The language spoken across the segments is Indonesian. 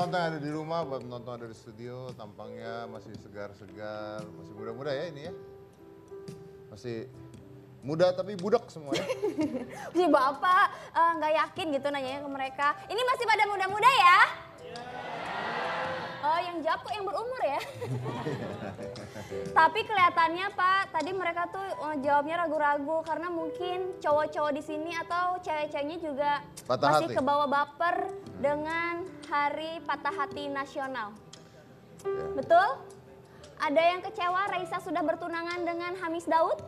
penonton yang ada di rumah, buat penonton dari studio, tampangnya masih segar-segar, masih muda-muda ya ini ya. Masih muda tapi budak semua ya. Si Bapak nggak yakin gitu nanyanya ke mereka. Ini masih pada muda-muda ya? Oh, yang jawab kok yang berumur ya? Tapi kelihatannya Pak, tadi mereka tuh jawabnya ragu-ragu karena mungkin cowok-cowok di sini atau cewek-ceweknya juga Patah masih hati. kebawa baper dengan Hari Patah Hati Nasional. Ya. Betul? Ada yang kecewa Raisa sudah bertunangan dengan Hamis Daud?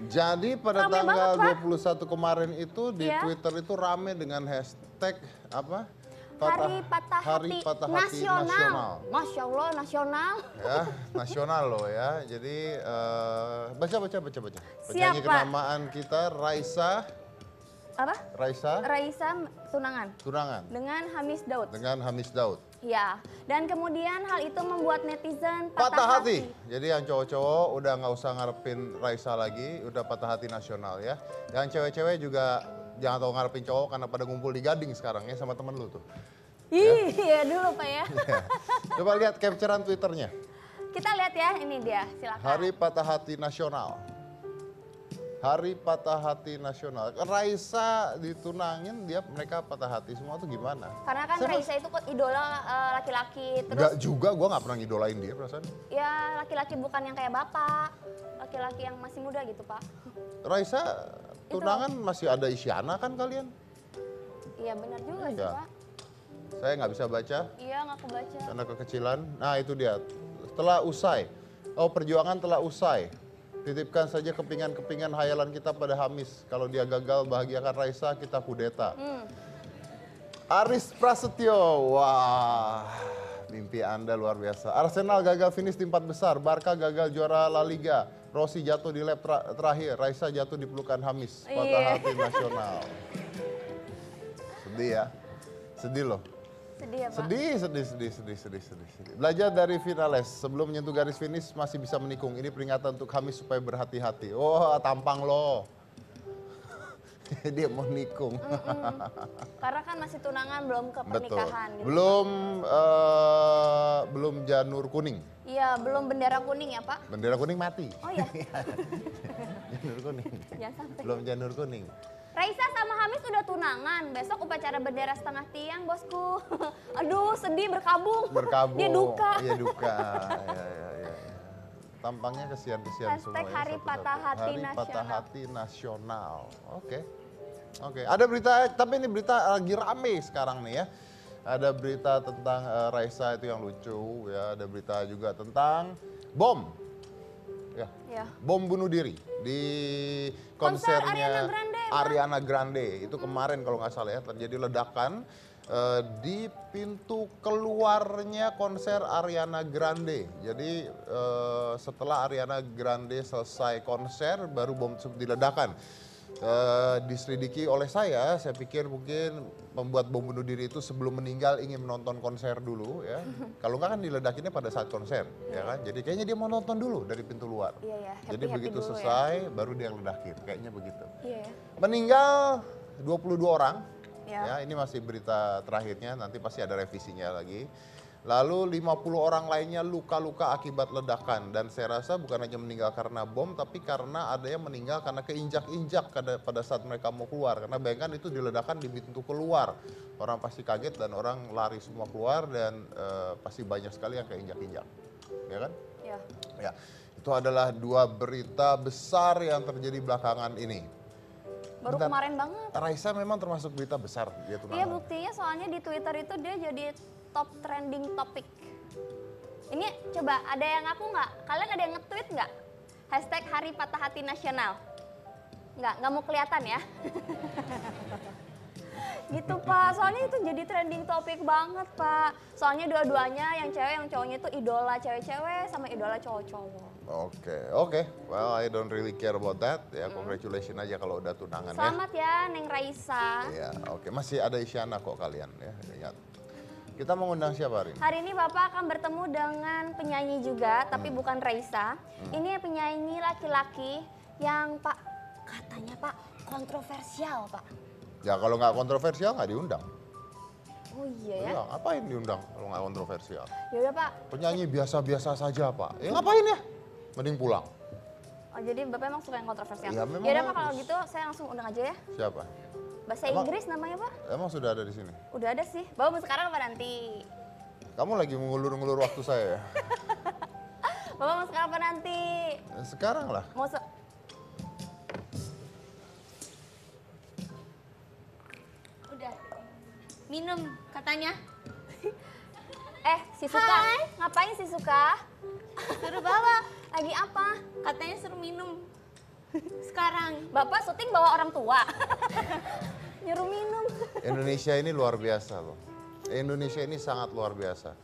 Jadi pada Rame tanggal banget, 21 kemarin itu di Iya. Twitter itu rame dengan hashtag apa? Hari Patah Hari Hati Patah Hati Nasional. Masya Allah, nasional. Ya, nasional loh ya. Jadi baca. Siap, Penyanyi Pak. kenamaan kita Raisa Apa? Raisa Raisa tunangan tunangan dengan Hamis Daud. dengan Hamis Daud. Ya, dan kemudian hal itu membuat netizen Patah hati. Jadi yang cowok-cowok udah nggak usah ngarepin Raisa lagi, udah patah hati nasional ya. Yang cewek-cewek juga jangan tahu ngarepin cowok karena pada ngumpul di Gading sekarang ya sama temen lu tuh. Iya dulu Pak ya. Coba lihat capturean Twitternya. Kita lihat ya, ini dia, silakan. Hari Patah Hati Nasional. Hari Patah Hati Nasional. Raisa ditunangin, mereka patah hati semua tuh gimana? Karena kan Raisa itu kok idola laki-laki, terus Enggak juga, gue nggak pernah ngidolain dia perasaan. ya laki-laki bukan yang kayak bapak, laki-laki yang masih muda gitu Pak. Raisa tunangan masih ada Isyana kan kalian? Iya benar juga sih Iya. Pak. Saya nggak bisa baca Iya nggak kebaca. karena kekecilan. Nah itu dia, telah usai. Oh perjuangan telah usai. Titipkan saja kepingan-kepingan hayalan kita pada Hamis. Kalau dia gagal bahagiakan Raisa, kita kudeta. Aris Prasetyo, wah mimpi Anda luar biasa. Arsenal gagal finish di 4 besar, Barca gagal juara La Liga, Rossi jatuh di lap terakhir, Raisa jatuh di pelukan Hamis, patah hati nasional. Sedih ya, sedih loh. Sedih ya Pak. Sedih. Belajar dari finales, sebelum menyentuh garis finish masih bisa menikung. Ini peringatan untuk Hamis supaya berhati-hati. Oh tampang lo. Dia mau nikung. Karena kan masih tunangan belum ke Betul. pernikahan gitu. Belum janur kuning. Iya, belum bendera kuning ya Pak. Bendera kuning mati. Oh ya, Janur kuning. jangan sampai. Belum janur kuning. Raisa sama Hamis udah tunangan, besok upacara bendera setengah tiang bosku. Aduh sedih berkabung. Berkabung. Dia duka. Iya duka. Ya. Tampangnya kesian-kesian semua Hashtag ya. Hari satu-satu. Patah Hati Hari Patah Nasional. Hati Nasional. Oke. Ada berita, tapi ini berita lagi rame sekarang nih ya. Ada berita tentang Raisa itu yang lucu ya. Ada berita juga tentang bom. Ya. Bom bunuh diri di Konser konsernya Ariana Grande, Ariana Grande. Itu kemarin kalau nggak salah ya terjadi ledakan di pintu keluarnya konser Ariana Grande. Jadi setelah Ariana Grande selesai konser baru bom tersebut diledakkan. Diselidiki oleh saya pikir mungkin pembuat bom bunuh diri itu sebelum meninggal ingin menonton konser dulu ya. Kalau nggak kan diledakinnya pada saat konser ya kan. Jadi kayaknya dia mau nonton dulu dari pintu luar. Iya ya. Jadi begitu dulu selesai baru dia ledakin, kayaknya begitu. Ya. Iya ya. Meninggal 22 orang. Ya. Ya, ini masih berita terakhirnya, nanti pasti ada revisinya lagi. Lalu 50 orang lainnya luka-luka akibat ledakan. Dan saya rasa bukan hanya meninggal karena bom, tapi karena ada yang meninggal karena keinjak-injak pada saat mereka mau keluar. Karena bayangkan itu diledakkan di pintu keluar. Orang pasti kaget dan orang lari semua keluar dan pasti banyak sekali yang keinjak-injak. Ya kan? Ya. Ya, itu adalah 2 berita besar yang terjadi belakangan ini. Baru Bentar. kemarin banget. Raisa memang termasuk berita besar dia tunangan. Iya buktinya soalnya di Twitter itu dia jadi top trending topik. Ini coba ada yang ngaku nggak? Kalian ada yang nge-tweet nggak? Hashtag Hari Patah Hati Nasional. Nggak mau kelihatan ya. Gitu Pak, soalnya itu jadi trending topik banget Pak. Soalnya dua-duanya yang cewek yang cowoknya itu idola cewek-cewek sama idola cowok-cowok. Oke. Well, I don't really care about that. Ya, congratulations aja kalau udah tunangan Selamat ya Neng Raisa. ya. Ya, oke. Masih ada Isyana kok kalian ya. Ingat. Kita mengundang siapa hari ini? Hari ini Bapak akan bertemu dengan penyanyi juga, tapi bukan Raisa. Ini penyanyi laki-laki yang Pak, katanya Pak kontroversial Pak. Ya kalau nggak kontroversial nggak diundang. Oh iya ya. Iya, ngapain diundang kalau nggak kontroversial? Ya udah Pak. Penyanyi biasa-biasa saja Pak. Ya ngapain ya? Mending pulang. Oh jadi Bapak emang suka yang kontroversial? Iya, memang Ya udah Pak, harus. kalau gitu saya langsung undang aja ya. Siapa? Bahasa Emang- Inggris namanya Pak? Emang sudah ada di sini? Udah ada sih. Bapak mau sekarang apa nanti? Kamu lagi mengulur-ngulur waktu saya ya? Bapak mau sekarang apa nanti? Sekarang lah. Mau Udah. Minum katanya. si Suka. Ngapain si Suka? Suruh bawa. Lagi apa? Katanya suruh minum. Sekarang. Bapak syuting bawa orang tua. Nyuruh minum. Indonesia ini luar biasa loh. Indonesia ini sangat luar biasa.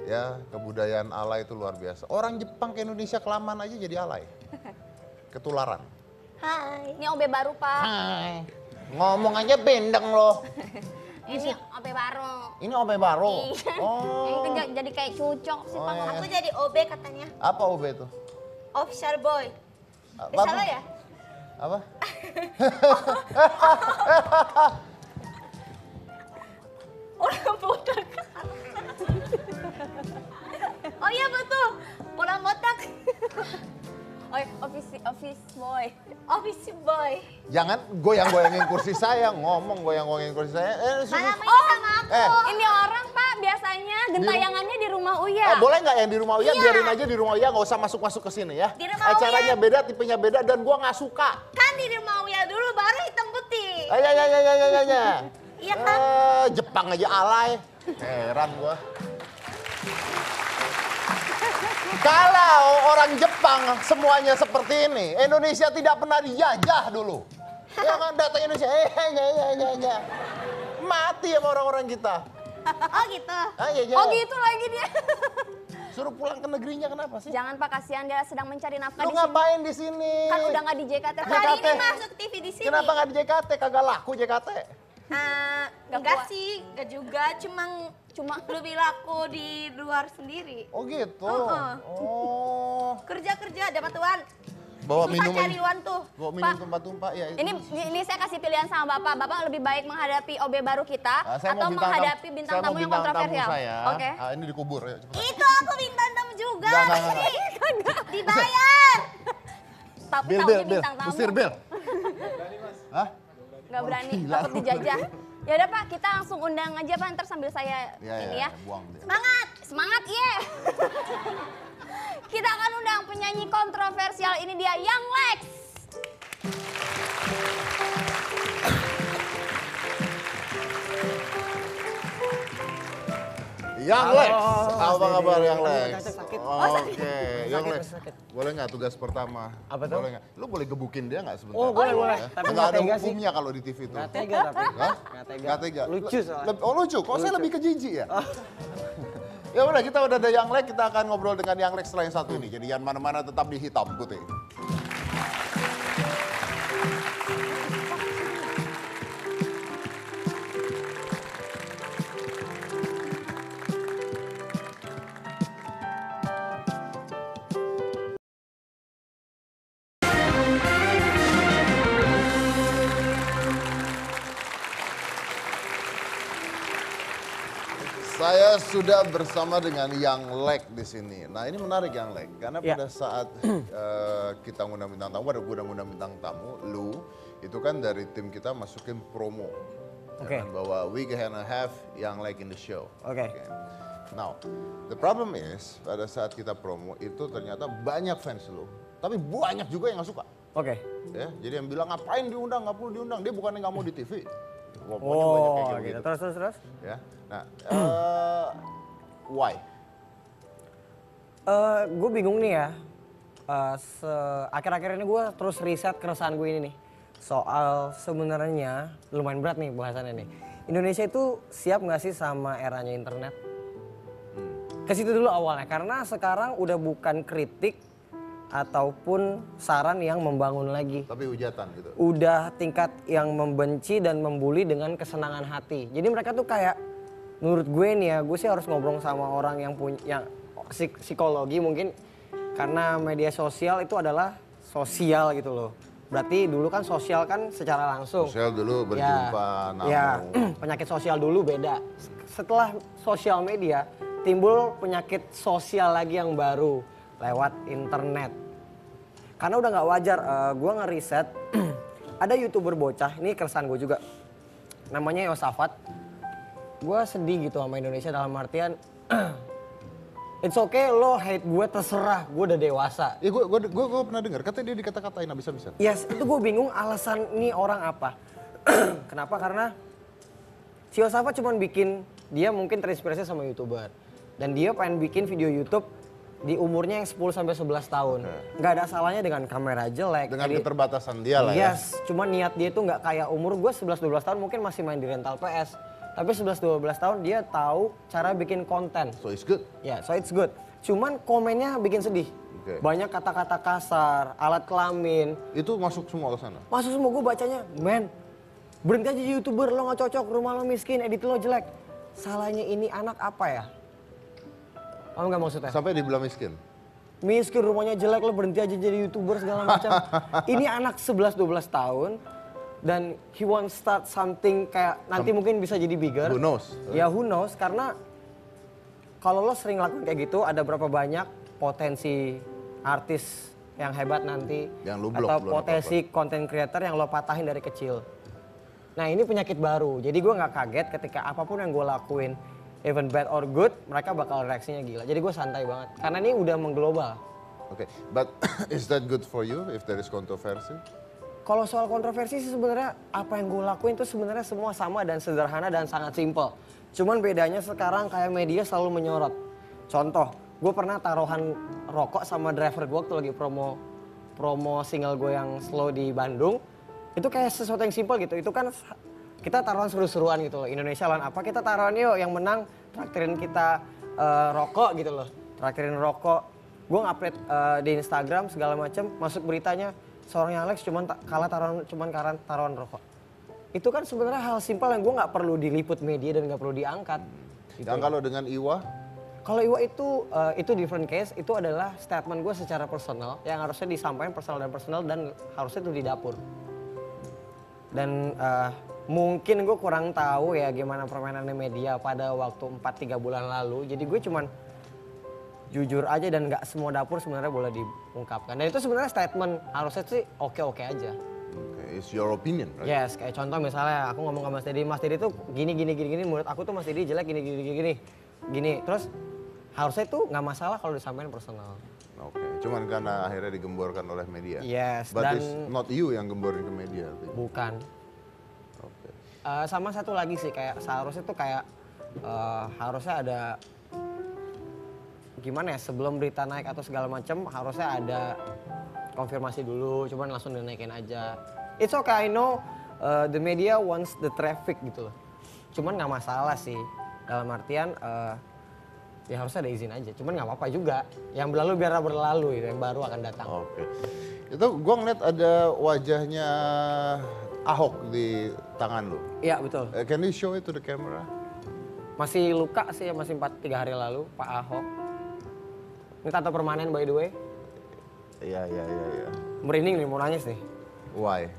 Ya, kebudayaan alay itu luar biasa. Orang Jepang ke Indonesia kelamaan aja jadi alay. Ketularan. Hai. Ini OB baru Pak. Hai. Ngomong aja bendeng loh. Ini OB baru. Ini OB baru. Iya. Oh. Yang jadi kayak cucok sih Oh, Pak. iya. Aku jadi OB katanya. Apa OB itu? Official boy. Apa? Salah ya? Apa? Orang botak. Oh iya betul. Orang botak. Oh, office boy. Office boy. Jangan goyang-goyangin kursi saya, ngomong goyang-goyangin kursi saya. Malam ini sama aku. Ini orang Pak biasanya gentayangannya di rumah Uya. Boleh nggak yang di rumah Uya? Iya. Biarin aja di rumah Uya, nggak usah masuk-masuk ke sini ya. Di rumah Acaranya Uya. beda, tipenya beda, dan gua nggak suka. Kan di rumah Uya dulu baru hitam putih. Ya. Iya kan? Jepang aja alay. Heran gua. Kalau orang Jepang semuanya seperti ini, Indonesia tidak pernah dijajah dulu. Ya kan datang Indonesia, ya. Mati sama orang-orang kita. Oh gitu. Iya. Oh gitu lagi dia. Suruh pulang ke negerinya kenapa sih? Jangan Pak, kasihan dia sedang mencari nafkah Lu di sini. ngapain di sini? Kan udah nggak di JKT. JKT. Hari ini masuk TV di sini. Kenapa nggak di JKT? Kagak laku JKT. Nggak Enggak kuat. sih, enggak juga. Cuma lebih laku di luar sendiri. Oh gitu. Heeh. Oh. Kerja dapat uang. Bawa Susah minum cari uang tuh. Bawa minum Pak. tumpah-tumpah ya. itu. Ini saya kasih pilihan sama Bapak. Bapak lebih baik menghadapi OB baru kita Saya mau atau bintang menghadapi tamu- bintang saya mau tamu yang bintang kontroversial. Tamu saya. Oke. Ini dikubur ya. Cepetan. Itu aku bintang tamu juga. Enggak. Dibayar. Tapi Bil, tamunya Bil. bintang tamu. Usir Bil. Hah? Nggak berani, Gila takut lu. dijajah. Ya udah Pak, kita langsung undang aja Pak, ntar sambil saya ini ya. Buang dia. Semangat. Semangat ye! Kita akan undang penyanyi kontroversial, ini dia Young Lex. Yang Lex, apa kabar Yang Lex? Sakit. Oke, Yang Lex. sakit. Boleh nggak tugas pertama? Apa tuh? Boleh nggak? Lu boleh gebukin dia nggak sebentar? Oh, boleh, boleh. Ya? Tapi Nggak nggak ada tega sih. hukumnya kalau di TV itu. Nggak tega tapi. Hah? Nggak tega. Nggak tega. Lucu soalnya. Oh lucu, kok saya Lucu. lebih ke jijik ya? Ya udah kita udah ada Yang Lex, kita akan ngobrol dengan Yang Lex setelah yang satu ini. Jadi yang mana-mana tetap di hitam putih. Saya sudah bersama dengan Yang Lex di sini. Nah ini menarik Yang Lex, karena Ya. pada saat kita ngundang bintang tamu, ada gue ngundang bintang tamu, lu itu kan dari tim kita masukin promo. Oke. Ya kan, bahwa we gonna have Yang Lex in the show. Oke. Now, the problem is pada saat kita promo itu ternyata banyak fans lu, tapi banyak juga yang nggak suka. Oke. Ya, jadi yang bilang ngapain diundang, nggak perlu diundang, dia bukannya nggak mau di TV. Pokoknya banyak Oh, kayak gitu. gitu. Terus. Ya, nah, why? Gue bingung nih ya. Akhir-akhir ini gue terus riset keresahan gue ini nih. Soal sebenarnya lumayan berat nih bahasannya nih. Indonesia itu siap nggak sih sama eranya internet? Ke situ dulu awalnya, karena sekarang udah bukan kritik ataupun saran yang membangun lagi. Tapi hujatan gitu. Udah tingkat yang membenci dan membuli dengan kesenangan hati. Jadi mereka tuh kayak, menurut gue nih ya, gue sih harus ngobrol sama orang yang punya psikologi mungkin, karena media sosial itu adalah sosial gitu loh. Berarti dulu kan sosial kan secara langsung. Sosial dulu berjumpa, Ya, namu. penyakit sosial dulu beda. Setelah sosial media, timbul penyakit sosial lagi yang baru lewat internet. Karena udah nggak wajar, gue ngeriset, ada YouTuber bocah, ini keresahan gue juga, namanya Yosafat. Gue sedih gitu sama Indonesia dalam artian, it's okay lo hate gue terserah, gue udah dewasa. Ya gue pernah dengar, katanya dia dikata-katain habis-habisan. Yes, itu gue bingung alasan ini orang apa. Kenapa? Karena si Yosafat cuma bikin, dia mungkin terinspirasi sama YouTuber. Dan dia pengen bikin video YouTube di umurnya yang 10-11 tahun. Nggak ada salahnya dengan kamera jelek. Dengan edit- keterbatasan dia lah ya. Yes, cuma niat dia tuh nggak kayak umur gue 11-12 tahun mungkin masih main di rental PS. Tapi 11-12 tahun dia tahu cara bikin konten. So it's good. Ya, so it's good. Cuman komennya bikin sedih. Oke. Banyak kata-kata kasar, alat kelamin. Itu masuk semua ke sana. Masuk semua gue bacanya, men, berhenti aja jadi YouTuber, lo gak cocok, rumah lo miskin, edit lo jelek. Salahnya ini anak apa ya? Paham gak maksudnya? Sampai dibilang miskin. Miskin, rumahnya jelek, lo berhenti aja jadi YouTuber segala macam. Ini anak 11-12 tahun dan he want start something kayak nanti mungkin bisa jadi bigger. Who knows? Ya who knows, karena kalau lo sering lakukan kayak gitu, ada berapa banyak potensi artis yang hebat nanti. Yang lu blok, atau belum potensi content creator yang lo patahin dari kecil. Nah ini penyakit baru, jadi gue nggak kaget ketika apapun yang gue lakuin, even bad or good, mereka bakal reaksinya gila. Jadi gue santai banget, karena ini udah mengglobal. Oke, but is that good for you if there is controversy? Kalau soal kontroversi sih sebenarnya apa yang gue lakuin tuh sebenarnya semua sama dan sederhana dan sangat simple. Cuman bedanya sekarang kayak media selalu menyorot. Contoh, gue pernah taruhan rokok sama driver gue waktu lagi promo single gue yang slow di Bandung. Itu kayak sesuatu yang simple gitu. Itu kan kita taruhan seru-seruan gitu loh. Indonesia lawan apa? Kita taruhan yuk yang menang traktirin kita rokok gitu loh. Traktirin rokok. Gue ngupload di Instagram segala macam, masuk beritanya seorang Alex cuman kalah taruhan rokok. Itu kan sebenarnya hal simpel yang gue nggak perlu diliput media dan nggak perlu diangkat. Gitu. Yang kalau dengan Iwa, Kalau Iwa itu different case, itu adalah statement gue secara personal yang harusnya disampaikan personal dan harusnya itu di dapur. Dan mungkin gue kurang tahu ya gimana permainannya media pada waktu 4-3 bulan lalu. Jadi gue cuman jujur aja dan nggak semua dapur sebenarnya boleh diungkapkan. Dan itu sebenarnya statement harusnya sih oke-oke aja. okay, it's your opinion, right? Yes, kayak contoh misalnya aku ngomong ke Mas Dedi tuh gini, menurut aku tuh Mas Dedi jelek gini. Terus harusnya itu nggak masalah kalau disampaikan personal. Oke, cuman karena akhirnya digemborkan oleh media. Yes, But dan it's not you yang gemborin ke media. I think. bukan. Oke. Sama satu lagi sih kayak seharusnya tuh kayak harusnya ada gimana ya sebelum berita naik atau segala macam harusnya ada konfirmasi dulu, cuman langsung dinaikin aja. It's okay, I know the media wants the traffic gitu loh. Cuman nggak masalah sih dalam artian ya harusnya ada izin aja. Cuman nggak apa-apa juga. Yang berlalu biar berlalu gitu, yang baru akan datang. Oke. Itu gua ngeliat ada wajahnya Ahok di tangan lu. Iya betul. Can you show it to the camera? Masih luka sih, masih 3 hari lalu Pak Ahok. Ini tato permanen by the way. Iya. Merinding nih, mau nangis nih. Why?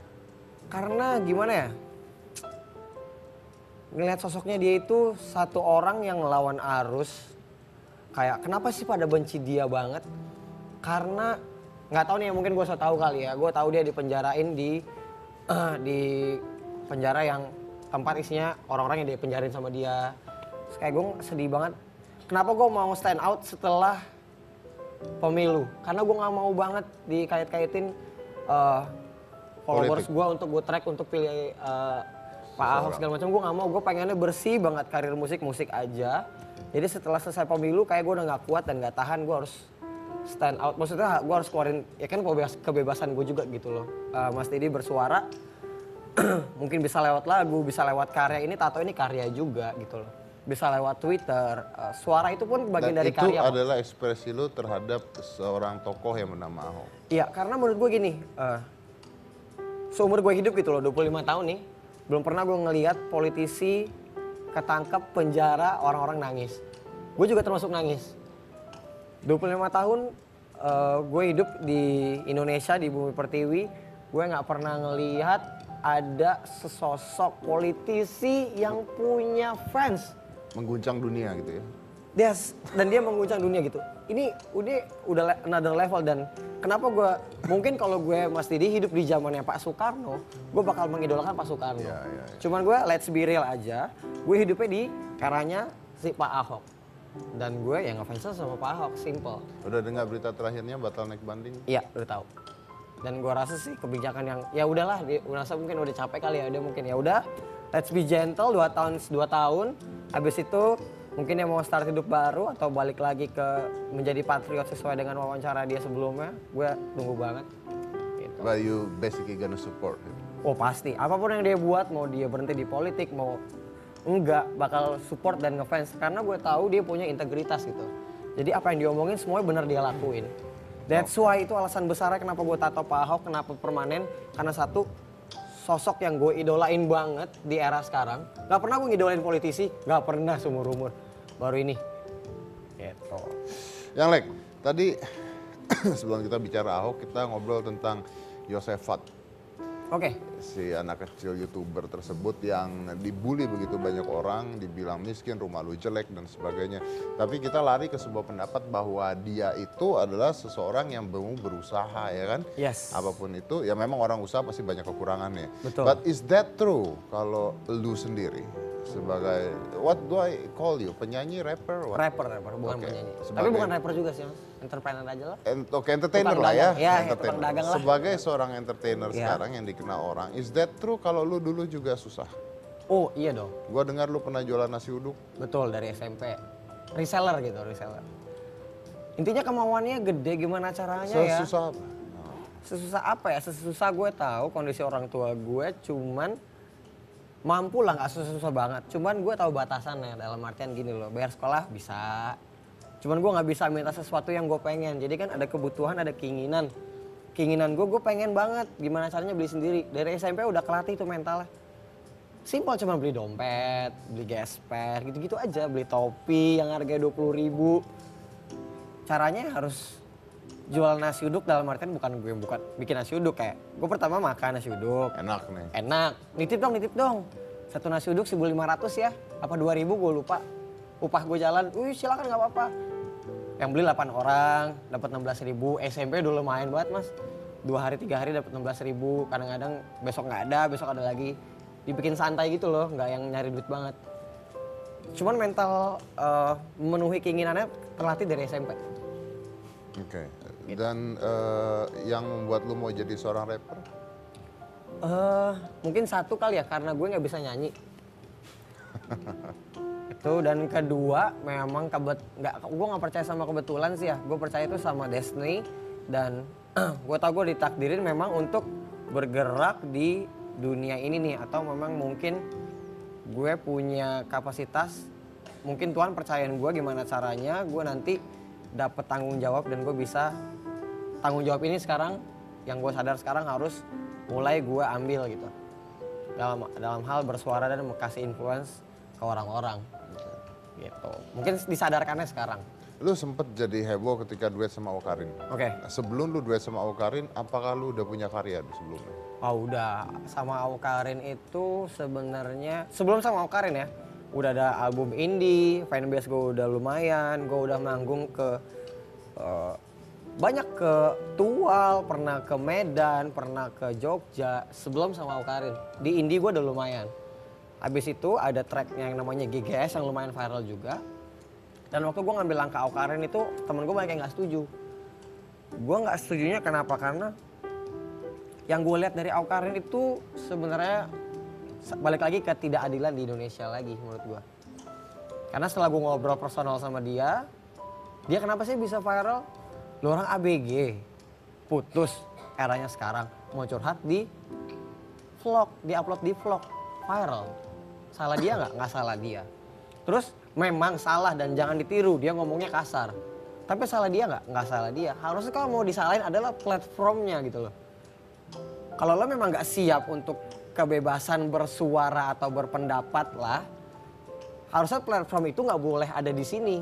Karena gimana ya? Ngelihat sosoknya dia itu satu orang yang ngelawan arus. Kayak kenapa sih pada benci dia banget? Karena nggak tahu nih, mungkin gue so tahu kali ya. Gue tahu dia dipenjarain di penjara yang tempat isinya orang-orang yang dipenjarain sama dia. Terus kayak gue sedih banget. Kenapa gue mau stand out setelah pemilu? Karena gue nggak mau banget dikait-kaitin followers gue untuk gue track untuk pilih Pak Ahok segala macam. Gue nggak mau. Gue pengennya bersih banget karir musik aja. Jadi setelah selesai pemilu kayak gue udah nggak kuat dan nggak tahan, gue harus stand out. Maksudnya gue harus keluarin ya kan kebebasan gue juga gitu loh. Mas Didi bersuara mungkin bisa lewat lagu, bisa lewat karya. Ini tato ini karya juga gitu loh. Bisa lewat Twitter, suara itu pun bagian Dan dari itu karya. adalah ekspresi lu terhadap seorang tokoh yang bernama Ahok. Iya, karena menurut gue gini, seumur gue hidup gitu loh, 25 tahun nih, belum pernah gue ngelihat politisi ketangkep penjara orang-orang nangis. Gue juga termasuk nangis. 25 tahun gue hidup di Indonesia, di Bumi Pertiwi, gue nggak pernah ngelihat ada sesosok politisi yang punya fans. Mengguncang dunia gitu ya. Dan dia mengguncang dunia gitu. Ini udah another level dan kenapa gue, mungkin kalau gue Mas Didi hidup di zamannya Pak Soekarno, gue bakal mengidolakan Pak Soekarno. Iya. Cuman gue let's be real aja, gue hidupnya di eranya si Pak Ahok. Dan gue yang ngefans sama Pak Ahok, simple. Udah dengar berita terakhirnya batal naik banding? Iya, udah tahu. Dan gue rasa sih kebijakan yang ya udahlah, dia merasa mungkin udah capek kali ya, dia mungkin ya udah, let's be gentle 2 tahun. Habis itu mungkin yang mau start hidup baru atau balik lagi ke menjadi patriot sesuai dengan wawancara dia sebelumnya, gue tunggu banget. Gitu. But you basically gonna support him? Oh pasti, apapun yang dia buat, mau dia berhenti di politik, mau enggak, bakal support dan ngefans. Karena gue tahu dia punya integritas gitu. Jadi apa yang diomongin semuanya benar dia lakuin. That's why itu alasan besarnya kenapa gue tato Pak Ahok, kenapa permanen. Karena satu, sosok yang gue idolain banget di era sekarang. Gak pernah gue ngidolain politisi, gak pernah seumur umur. Baru ini. Gitu. Yang Lek, tadi sebelum kita bicara Ahok, kita ngobrol tentang Yosefat. Oke. Si anak kecil YouTuber tersebut yang dibully begitu banyak orang, dibilang miskin, rumah lu jelek dan sebagainya. Tapi kita lari ke sebuah pendapat bahwa dia itu adalah seseorang yang mau berusaha, ya kan? Yes. Apapun itu, ya memang orang usaha pasti banyak kekurangannya. Betul. But is that true kalau lu sendiri sebagai, what do I call you? Penyanyi, rapper? What? Rapper, bukan Oke. penyanyi. Tapi Sebagai- bukan rapper juga sih Mas, entrepreneur aja lah. Oke, entertainer Tukang lah ya. dagang. Ya, Entertainer. tukang dagang lah. Sebagai seorang entertainer Ya. sekarang yang dikenal orang, is that true kalau lu dulu juga susah? Oh iya dong, Gua dengar lu pernah jualan nasi uduk. betul dari SMP. Reseller gitu, reseller. Intinya kemauannya gede, gimana caranya ya? Sesusah apa? Sesusah apa ya? Sesusah gue tahu kondisi orang tua gue cuman mampu lah, nggak susah-susah banget. Cuman gue tahu batasannya, dalam artian gini loh, bayar sekolah bisa. Cuman gue nggak bisa minta sesuatu yang gue pengen. Jadi kan ada kebutuhan, ada keinginan. Keinginan gue pengen banget gimana caranya beli sendiri. Dari SMP udah kelatih tuh mentalnya. Simpel, cuma beli dompet, beli gesper, gitu-gitu aja. Beli topi yang harganya 20.000. Caranya harus jual nasi uduk, dalam artian bukan bikin nasi uduk kayak. Gue pertama makan nasi uduk. Enak nih. Enak, nitip dong. Satu nasi uduk 1.500 ya, apa 2.000 gue lupa. Upah gue jalan, silakan nggak apa-apa. Yang beli 8 orang, dapat 16.000. SMP dulu lumayan banget Mas. 2 hari 3 hari dapat 16.000. Kadang-kadang besok nggak ada, besok ada lagi. Dibikin santai gitu loh, nggak yang nyari duit banget. Cuman mental memenuhi keinginannya terlatih dari SMP. Oke. Dan yang membuat lu mau jadi seorang rapper? Mungkin satu kali ya, karena gue nggak bisa nyanyi. Itu, dan kedua memang gue nggak percaya sama kebetulan sih ya. Gue percaya itu sama destiny, dan gue tau gue ditakdirin memang untuk bergerak di dunia ini nih, atau memang mungkin gue punya kapasitas, mungkin Tuhan percayain gue gimana caranya gue nanti dapat tanggung jawab, dan gue bisa tanggung jawab ini sekarang, yang gue sadar sekarang harus mulai gue ambil gitu, dalam hal bersuara dan kasih influence ke orang-orang gitu. Mungkin disadarkannya sekarang. Lu sempet jadi heboh ketika duet sama Awkarin. Oke. Nah, sebelum lu duet sama Awkarin, apakah lu udah punya karya sebelumnya? Oh udah, sama Awkarin itu sebenarnya sebelum sama Awkarin ya, udah ada album indie, fanbase gue udah lumayan, gue udah manggung ke banyak, ke Tual, pernah ke Medan, pernah ke Jogja sebelum sama Awkarin. Di indie gue udah lumayan. Habis itu ada track yang namanya GGS yang lumayan viral juga. Dan waktu gue ngambil langkah Awkarin itu, temen gue banyak yang gak setuju. Gue gak setujunya kenapa? Karena yang gue lihat dari Awkarin itu sebenarnya balik lagi ke ketidakadilan di Indonesia lagi menurut gue. Karena setelah gue ngobrol personal sama dia kenapa sih bisa viral? Lu orang ABG, putus, eranya sekarang, mau curhat di vlog, di-upload di vlog, viral. Salah dia nggak? Nggak salah dia. Terus memang salah dan jangan ditiru, dia ngomongnya kasar. Tapi salah dia nggak? Nggak salah dia. Harusnya kalau mau disalahin adalah platformnya gitu loh. Kalau lo memang nggak siap untuk kebebasan bersuara atau berpendapat lah, harusnya platform itu nggak boleh ada di sini,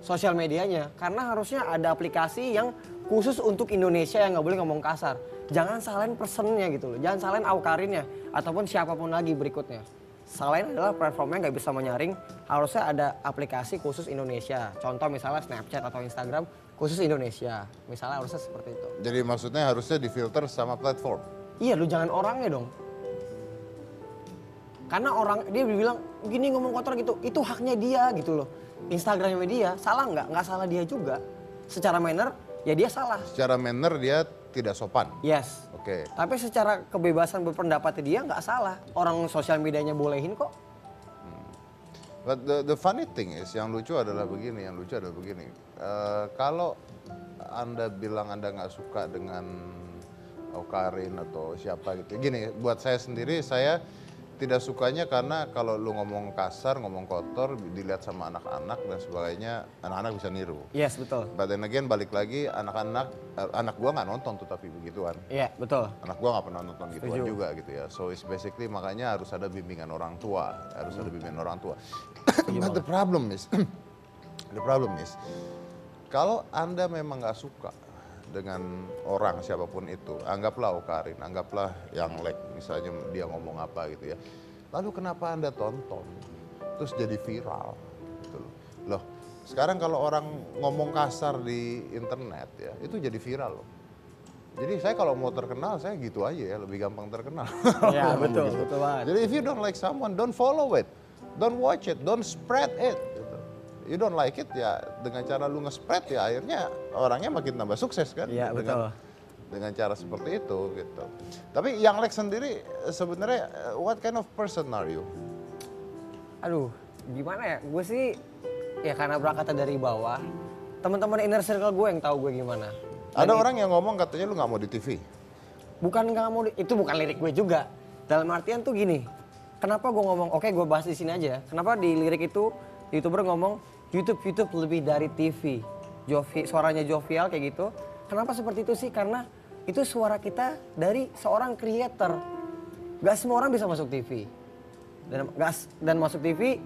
sosial medianya. Karena harusnya ada aplikasi yang khusus untuk Indonesia yang nggak boleh ngomong kasar. jangan salahin personnya gitu loh. Jangan salahin Awkarinnya ataupun siapapun lagi berikutnya. Salahin adalah platformnya nggak bisa menyaring, harusnya ada aplikasi khusus Indonesia. Contoh misalnya Snapchat atau Instagram khusus Indonesia. Misalnya harusnya seperti itu. Jadi maksudnya harusnya difilter sama platform. Iya lu jangan orangnya dong. Karena orang dia bilang gini ngomong kotor gitu, itu haknya dia gitu loh. Instagramnya dia salah nggak? Nggak salah dia juga. Secara manner ya dia salah. Secara manner dia tidak sopan. Yes. Oke. Tapi secara kebebasan berpendapatnya dia nggak salah. Orang sosial medianya bolehin kok. But the funny thing is, yang lucu adalah begini, kalau Anda bilang Anda nggak suka dengan Awkarin atau siapa gitu. Gini, buat saya sendiri, saya tidak sukanya karena kalau lu ngomong kasar, ngomong kotor, dilihat sama anak-anak dan sebagainya, anak-anak bisa niru. Yes, betul. But then again, balik lagi, anak gua nggak nonton tuh tapi begituan. Iya, betul. Anak gua nggak pernah nonton gituan Setuju. juga gitu ya. So it's basically makanya harus ada bimbingan orang tua, But the problem is, kalau Anda memang nggak suka dengan orang siapapun itu, anggaplah Awkarin, anggaplah yang misalnya dia ngomong apa gitu ya. Lalu kenapa Anda tonton? Terus jadi viral gitu loh. Loh, sekarang kalau orang ngomong kasar di internet ya, itu jadi viral loh. Jadi saya kalau mau terkenal, saya gitu aja ya, lebih gampang terkenal. Iya, betul, betul banget. Jadi if you don't like someone, don't follow it. Don't watch it, don't spread it. Gitu. You don't like it ya, dengan cara lu nge-spread ya akhirnya orangnya makin tambah sukses kan. Iya, betul. Dengan cara seperti itu gitu. Tapi yang Lex sendiri sebenarnya what kind of person are you? Aduh, gimana ya? Gue sih ya karena berangkatnya dari bawah. Teman-teman inner circle gue yang tahu gue gimana. Ada orang yang ngomong katanya lu nggak mau di TV. Bukan nggak mau, itu bukan lirik gue juga. Dalam artian tuh gini, kenapa gue ngomong, oke gue bahas di sini aja. Kenapa di lirik itu YouTuber ngomong YouTube lebih dari TV. Suaranya jovial kayak gitu. Kenapa seperti itu sih? Karena itu suara kita dari seorang creator. Gak semua orang bisa masuk TV. Dan masuk TV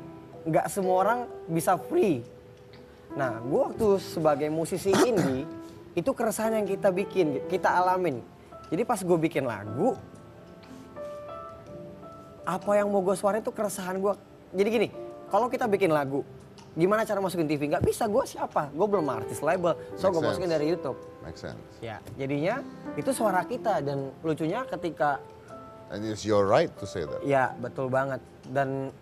gak semua orang bisa free. Nah, gue waktu sebagai musisi indie, itu keresahan yang kita bikin, kita alamin. Jadi pas gue bikin lagu, apa yang mau gue suarain itu keresahan gue. Jadi gini, kalau kita bikin lagu, gimana cara masukin TV? Gak bisa, gue siapa? Gue belum artis label, so gue masukin dari YouTube. Make sense. Ya, jadinya itu suara kita dan lucunya ketika... And it's your right to say that. Ya, betul banget. Dan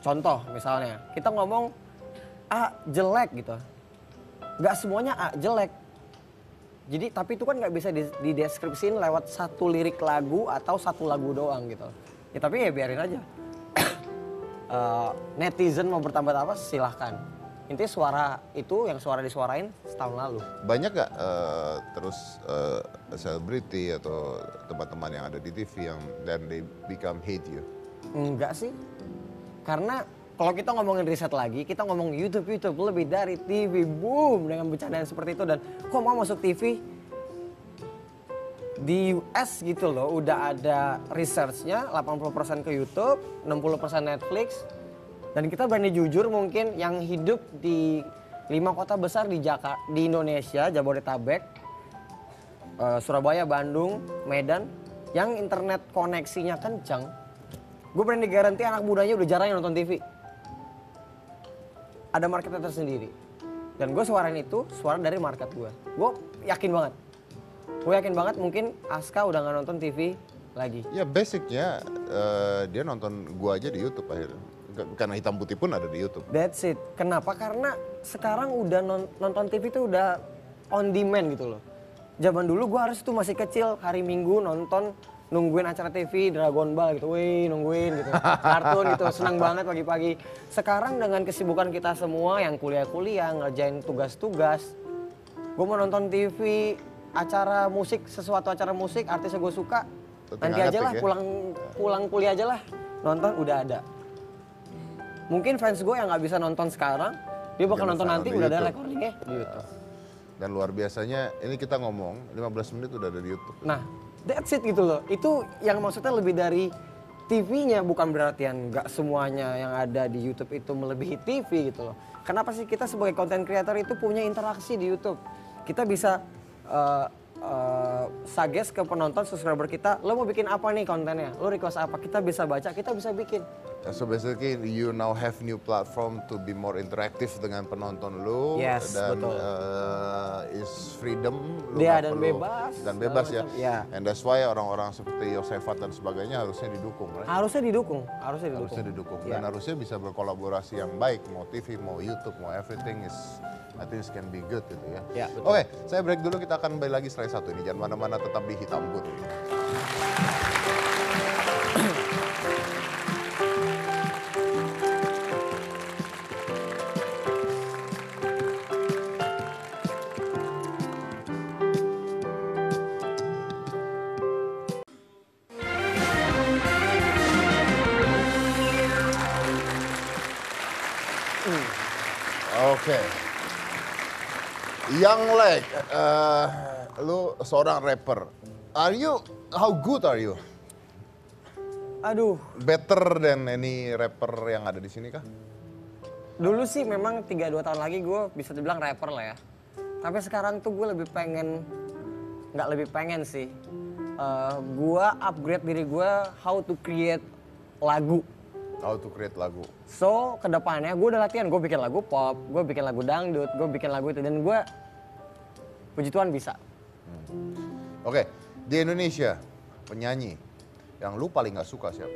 contoh misalnya, kita ngomong A jelek gitu. Gak semuanya A jelek. Jadi tapi itu kan nggak bisa dideskripsiin lewat satu lirik lagu atau satu lagu doang gitu. Ya tapi ya biarin aja. Netizen mau bertambah-tambah silahkan. Intinya suara itu yang suara disuarain setahun lalu. Banyak gak selebriti atau teman-teman yang ada di TV yang dan they become hate you? Enggak sih. Karena kalau kita ngomongin riset lagi, kita ngomong YouTube lebih dari TV, boom dengan bercandaan seperti itu dan kok mau masuk TV? Di US gitu loh, udah ada researchnya 80% ke YouTube, 60% Netflix. Dan kita berani jujur mungkin yang hidup di 5 kota besar di Indonesia, Jabodetabek, Surabaya, Bandung, Medan, yang internet koneksinya kencang. Gue berani garanti anak mudanya udah jarang yang nonton TV. Ada marketnya tersendiri. Dan gue suarain itu, suara dari market gue. Gue yakin banget. Gue yakin banget mungkin Aska udah gak nonton TV lagi. Ya basicnya dia nonton gua aja di YouTube akhirnya. Karena hitam putih pun ada di YouTube. That's it. Kenapa? Karena sekarang udah nonton TV itu udah on demand gitu loh. Zaman dulu gue harus tuh masih kecil, hari Minggu nonton, nungguin acara TV, Dragon Ball gitu, wih nungguin gitu. Kartun gitu, senang banget pagi-pagi. Sekarang dengan kesibukan kita semua yang kuliah-kuliah, ngerjain tugas-tugas. Gue mau nonton TV, acara musik, sesuatu acara musik, artis yang gue suka. Nanti aja lah, pulang kuliah aja lah, nonton udah ada. Mungkin fans gue yang nggak bisa nonton sekarang, dia bakal nonton nanti udah ada recordingnya di YouTube. Dan luar biasanya, ini kita ngomong 15 menit udah ada di YouTube. Nah, that's it gitu loh. Itu yang maksudnya lebih dari TV-nya, bukan berarti nggak semuanya yang ada di YouTube itu melebihi TV gitu loh. Kenapa sih kita sebagai content creator itu punya interaksi di YouTube? Kita bisa suggest ke penonton subscriber kita, lo mau bikin apa nih kontennya? Lo request apa? Kita bisa baca, kita bisa bikin. So basically you now have new platform to be more interactive dengan penonton lu. Yes, dan betul. Is freedom. Lu Dia nggak dan perlu- bebas, Dan bebas segala ya. macam, ya. And that's why orang-orang seperti Yosefat dan sebagainya harusnya didukung. Right? Harusnya didukung, harusnya didukung. Harusnya didukung. Ya. Dan harusnya bisa berkolaborasi yang baik. Mau TV, mau YouTube, mau everything is I think it can be good gitu ya. Ya, betul. Oke, saya break dulu. Kita akan kembali lagi setelah satu ini. Jangan mana-mana, tetap di Hitam Putih. Oke. Young Leg, lu seorang rapper. How good are you? Aduh, Better than any rapper yang ada di sini kah? dulu sih memang 3-2 tahun lagi gue bisa dibilang rapper lah ya. Tapi sekarang tuh gue lebih pengen, nggak lebih pengen sih. Gue upgrade diri gue how to create lagu. How to create lagu. So kedepannya gue udah latihan, gue bikin lagu pop, gue bikin lagu dangdut, gue bikin lagu itu. Dan gue puji Tuhan bisa. Oke, di Indonesia penyanyi yang lu paling nggak suka siapa?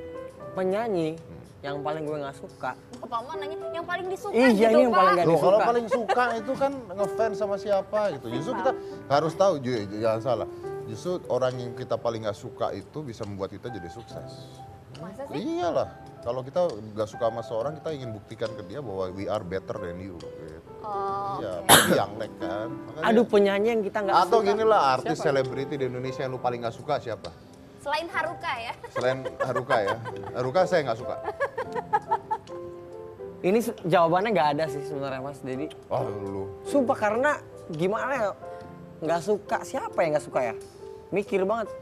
Penyanyi yang paling gue nggak suka. Bapak mah nanya yang paling disuka Iya, gitu, ini yang Pak. paling nggak Loh, kalau disuka. paling suka itu kan ngefans sama siapa gitu. Justru kita harus tahu, jangan salah. Justru orang yang kita paling nggak suka itu bisa membuat kita jadi sukses. Masa sih? Iyalah, kalau kita nggak suka sama seorang, kita ingin buktikan ke dia bahwa we are better than you. Gitu. Oh, Iya, oke. pasti Young Leg kan. Makanya- Aduh, penyanyi yang kita nggak suka. Atau gini lah, artis Siapa? selebriti di Indonesia yang lu paling nggak suka siapa? Selain Haruka ya. Selain Haruka ya. Haruka saya nggak suka. Ini jawabannya nggak ada sih sebenarnya Mas Dedi. Oh lu. Sumpah karena gimana ya, nggak suka, siapa yang nggak suka ya? Mikir banget.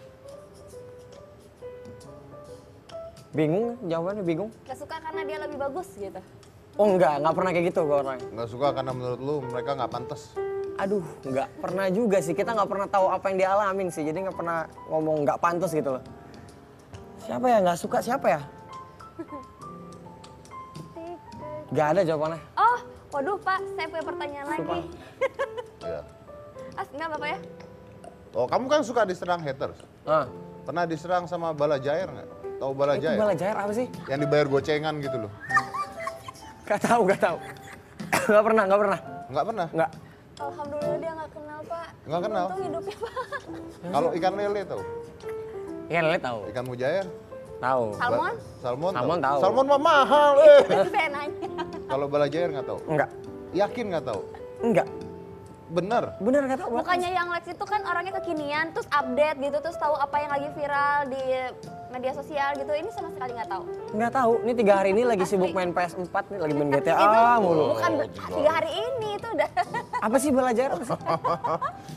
Bingung, jawabannya bingung. Gak suka karena dia lebih bagus gitu. Oh nggak pernah kayak gitu gue orangnya. Nggak suka karena menurut lu mereka nggak pantas. Aduh, nggak pernah juga sih, kita nggak pernah tahu apa yang dia alamin sih, jadi nggak pernah ngomong nggak pantas gitu loh. Siapa ya nggak suka, siapa ya? Nggak ada jawabannya. Oh, waduh Pak, saya punya pertanyaan Sumpah. lagi. Ya. Enggak Bapak ya? Oh kamu kan suka diserang haters. Ah, Pernah diserang sama Bala Jair nggak? Tahu Bala itu Jair? Bala Jair apa sih? Yang dibayar gocengan gitu loh. Gak tahu, gak tahu. Nggak pernah. Nggak pernah? Nggak. Alhamdulillah dia nggak kenal Pak. Nggak kenal? Untung hidupnya Pak. Kalau ikan lele tahu? Ikan lele tahu. Ikan mujair? Tahu. Salmon? Salmon Salmon tahu. Salmon mah mahal. Saya nanya. Kalau Bala Jair nggak tahu? Enggak. Yakin nggak tahu? Enggak. Bener. Bener gak tahu. Bukannya yang Lex itu kan orangnya kekinian, terus update gitu, terus tahu apa yang lagi viral di media sosial gitu. Ini sama sekali nggak tau. Nggak tahu. Ini 3 hari ini lagi sibuk main PS4 nih, lagi main GTA Itu mulu. bukan juga. 3 hari ini itu udah. Apa sih belajar apa sih?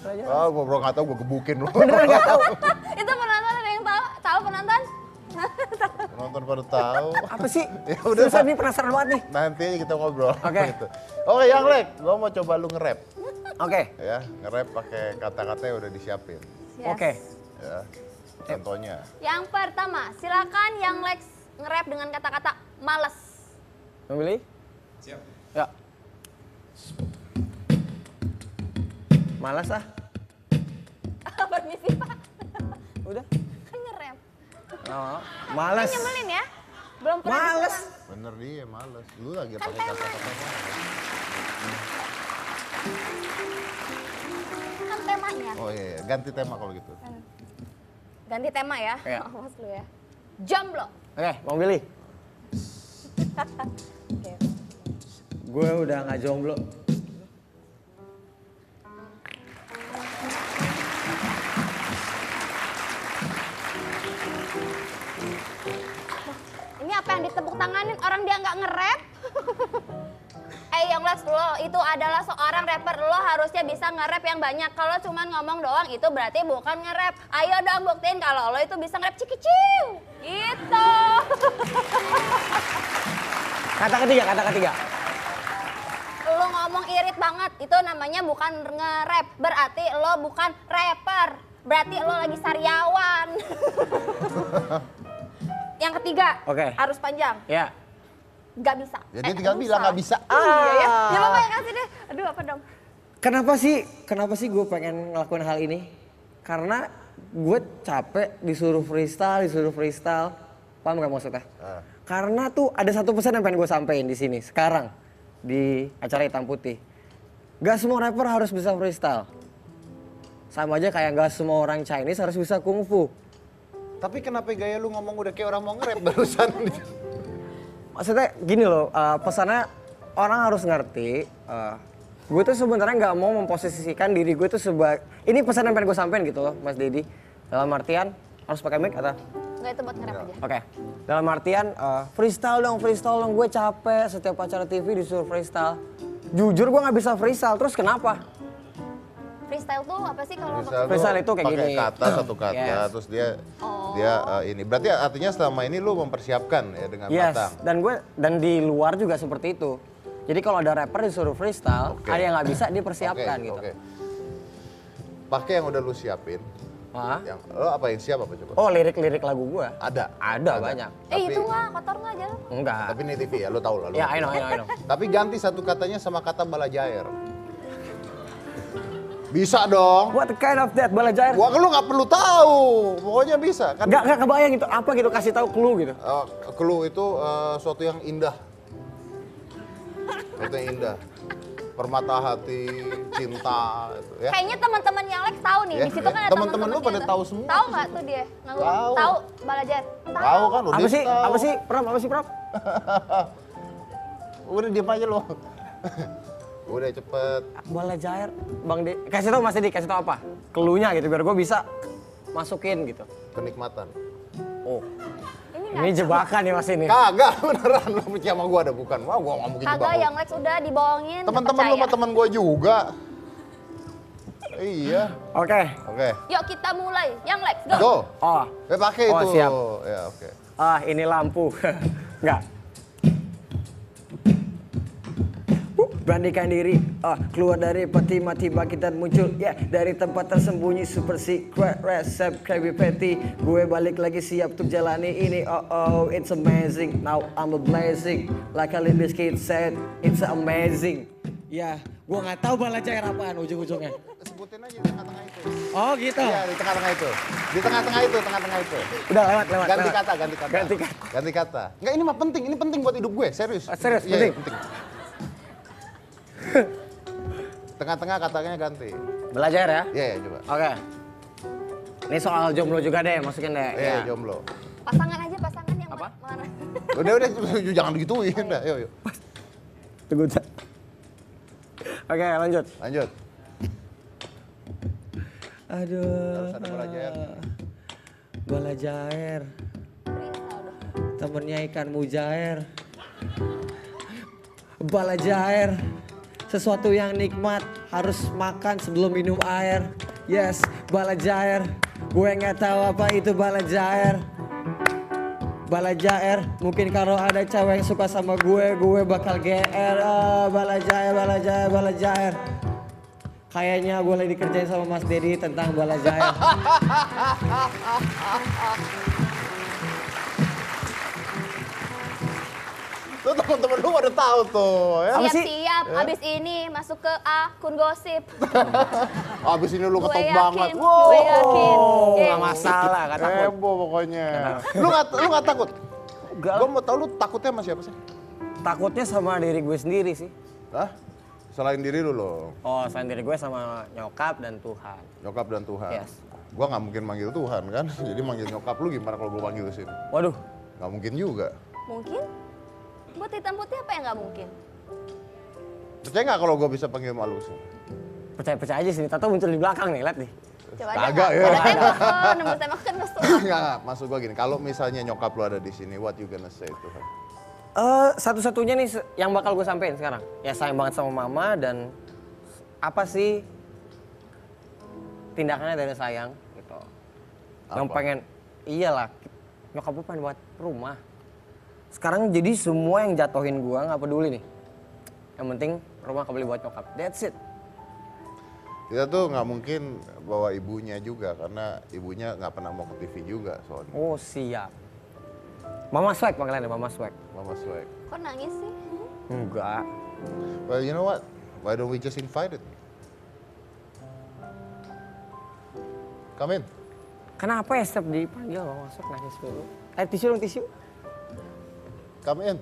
Belajar. Ah, gua bro nggak tahu, gua gebukin lu. Beneran nggak tahu. Itu penonton ada yang tahu? Tahu penonton? Nonton pada tahu. Apa sih? Ya udah. Susah nih, penasaran banget nih. Nanti aja kita ngobrol. Oke. Gitu. Oke, Young Leg, gua mau coba lu nge-rap. Oke. Ya, nge-rap pakai kata-kata yang udah disiapin. Yes. Oke. Ya. Contohnya. Yang pertama, silakan yang Lex nge-rap dengan kata-kata males. Memilih? Siap. Ya. Malas ah. Permisi Pak, Udah. kan nge-rap. Oh, malas. Nyebelin ya? Belum pernah Males. diserang. Bener dia, males. Lu lagi Kan pakai tema. kata-kata apa? Kan temanya. Oh iya, ganti tema kalau gitu. Ganti tema ya. Iya. Awas lu ya. Jomblo. Oke, mau pilih? Oke. Gue udah nggak jomblo. Ini apa yang ditepuk tanganin orang dia nggak nge-rap? Young Lex, lo itu adalah seorang rapper, lo harusnya bisa nge-rap yang banyak. Kalau cuman ngomong doang itu berarti bukan nge-rap. Ayo dong buktiin kalau lo itu bisa nge-rap cikiciu. Gitu. Kata ketiga. lo ngomong irit banget, itu namanya bukan nge-rap. Berarti lo bukan rapper. Berarti lo lagi sariawan. Yang ketiga, Oke. arus panjang. Ya. Gak bisa. Jadi tinggal bilang nggak bisa. Iya ya. Ya lo yang kasih deh. Aduh apa dong? Kenapa sih gue pengen ngelakuin hal ini? Karena gue capek disuruh freestyle. Paham gak maksudnya? Karena tuh ada satu pesan yang pengen gue sampein di sini sekarang di acara Hitam Putih. Gak semua rapper harus bisa freestyle. Sama aja kayak gak semua orang Chinese harus bisa kungfu. Tapi kenapa gaya lu ngomong udah kayak orang mau nge-rap barusan? Maksudnya gini loh, pesannya orang harus ngerti. Gue tuh sebenarnya nggak mau memposisikan diri gue tuh sebagai ini pesan yang pengen gue sampein gitu loh, Mas Dedi. Dalam artian harus pakai mic atau? Enggak, itu buat nge-rap aja. Oke. Dalam artian freestyle dong, gue capek setiap acara TV disuruh freestyle. Jujur gue nggak bisa freestyle, terus kenapa? Freestyle tuh apa sih kalau Freestyle itu kayak pakai gini. kata satu kata, Yes. terus dia ini. Berarti artinya selama ini lu mempersiapkan ya dengan Yes, matang. dan di luar juga seperti itu. Jadi kalau ada rapper disuruh freestyle, Oke. ada yang nggak bisa dia persiapkan Oke, gitu. oke. Pakai yang udah lu siapin. Hah? Yang lo apa yang siap apa coba? Oh, lirik-lirik lagu gua. Ada. Ada banyak. Tapi- itu nggak, kotor nggak aja. Enggak. Tapi ini TV ya, lu tahu lah. lu Ya, I ngerti. know. Tapi ganti satu katanya sama kata balajair. Bisa dong. What kind of that balajair? Gua lu nggak perlu tahu. Pokoknya bisa kan. Nggak kebayang itu apa gitu, kasih tahu clue gitu. Clue itu suatu yang indah. Itu yang indah. Permata hati, cinta itu ya. Kayaknya teman-teman yang Lex tahu nih. Ya, Di situ ya. kan ada Teman-teman lu pada tuh. tahu semua. Tahu nggak tuh dia? Tahu. Tahu balajar. Tahu kan udah Apa sih? tahu. Apa sih? Prap? Udah diam aja lu. Udah cepet. Balajair. Bang De, kasih tahu Mas Dedi, kasih tahu apa? Clue-nya gitu biar gue bisa masukin gitu. Kenikmatan. Oh, Ini ini jebakan ya Mas ini. Kagak beneran lu benci sama gua ada bukan. Wah, gua nggak mungkin kagak yang Lex udah dibohongin. Teman-teman lu sama teman gua juga. Iya. Oke. Oke. Yuk kita mulai. Yang Lex, go. Go. Oh, Pakai Oh, itu. siap. Ya, oke. ini lampu. Enggak. Beranikan diri, keluar dari peti mati bangkit dan muncul, ya dari tempat tersembunyi super secret resep Krabby Patty. Gue balik lagi siap untuk jalani ini, oh it's amazing, now I'm a blazing, like a Limp Bizkit said, it's amazing. Ya, gue nggak tahu balajair apaan ujung-ujungnya. Sebutin aja di tengah-tengah itu. Oh gitu. Iya, di tengah-tengah itu. Di tengah-tengah itu. Udah lewat. Ganti lewat. kata. Ganti kata. Enggak, ini mah penting. Ini penting buat hidup gue, serius. Serius, Iya, penting. Tengah-tengah katanya ganti. Belajar ya? Iya, coba. Oke. Ini soal jomblo juga deh, masukin deh. Iya, Ya. jomblo. Pasangan aja, pasangan yang Apa? mana? Udah, jangan digituin dah. Yuk. Tunggu. Oke, lanjut. Lanjut. Aduh. Harus ada balajair. Balajair. Temennya ikan mujair. Balajair. Sesuatu yang nikmat harus makan sebelum minum air. Yes, balajair. Gue nggak tahu apa itu balajair. Balajair, mungkin kalau ada cewek yang suka sama gue bakal GR. Balajair. Kayaknya gue lagi dikerjain sama Mas Dedi tentang balajair. Tuh teman-teman lu pada tahu tuh ya. Apa sih? Siap-siap, abis ini masuk ke akun gosip. Abis ini lu Gue ketop yakin, banget. gue yakin. Oh, Eh, nggak masalah, kata takut. Heboh pokoknya. Lu nggak takut? Enggak. Gue mau tahu lu takutnya sama siapa sih? Takutnya sama diri gue sendiri sih. Hah? Selain diri lu loh. Oh, selain diri gue sama nyokap dan Tuhan. Nyokap dan Tuhan. Yes. Gua nggak mungkin manggil Tuhan kan. Jadi manggil nyokap lu gimana kalau gua panggil ke sini? Waduh, Nggak mungkin juga. Mungkin? Buat hitam putih apa yang nggak mungkin? Percaya nggak kalau gua bisa panggil malu sih? percaya-percaya aja sini. Tato muncul di belakang nih, lihat nih. Coba aja Kagak, nggak? ya. Ada tembok, nembus tembok kan nusuk. Nggak, maksud gua gini. Kalau misalnya nyokap lu ada di sini, what you gonna say Tuhan? Satu-satunya nih yang bakal gue sampein sekarang. Ya sayang banget sama mama dan apa sih tindakannya dari sayang gitu. Yang Apa? pengen, iyalah nyokap gue pengen buat rumah. Sekarang jadi semua yang jatuhin gue nggak peduli nih. Yang penting rumah kebeli buat nyokap. That's it. Kita tuh nggak mungkin bawa ibunya juga karena ibunya nggak pernah mau ke TV juga soalnya. Oh siap. Mama swag panggilannya, Mama swag. Mama swag. Kok nangis sih? Enggak. Well, you know what? Why don't we just invite it? Come in. Kenapa ya setiap dipanggil Mama swag nangis dulu? Tisu dong, tisu. Come in.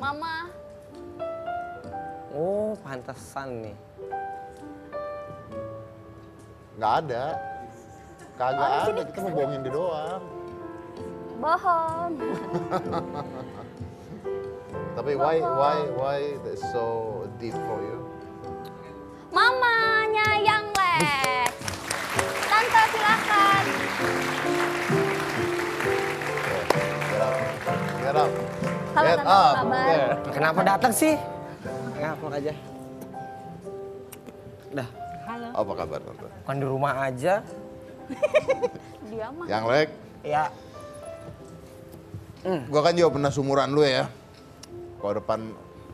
Mama, Oh, pantesan nih. Nggak ada. Kagak ada, kita mau bohongin dia doang. bohong. Tapi why that's so deep for you? Mamanya yang Lex. Tante silakan. Get up. Get up. Halo, Get Tante, apa up. kabar? There. Kenapa datang sih? Ya, pulang aja. Dah, Apa kabar tante? bukan di rumah aja. Dia mah. Yang Lek, Ya, gua kan juga pernah sumuran lu ya. Kalau depan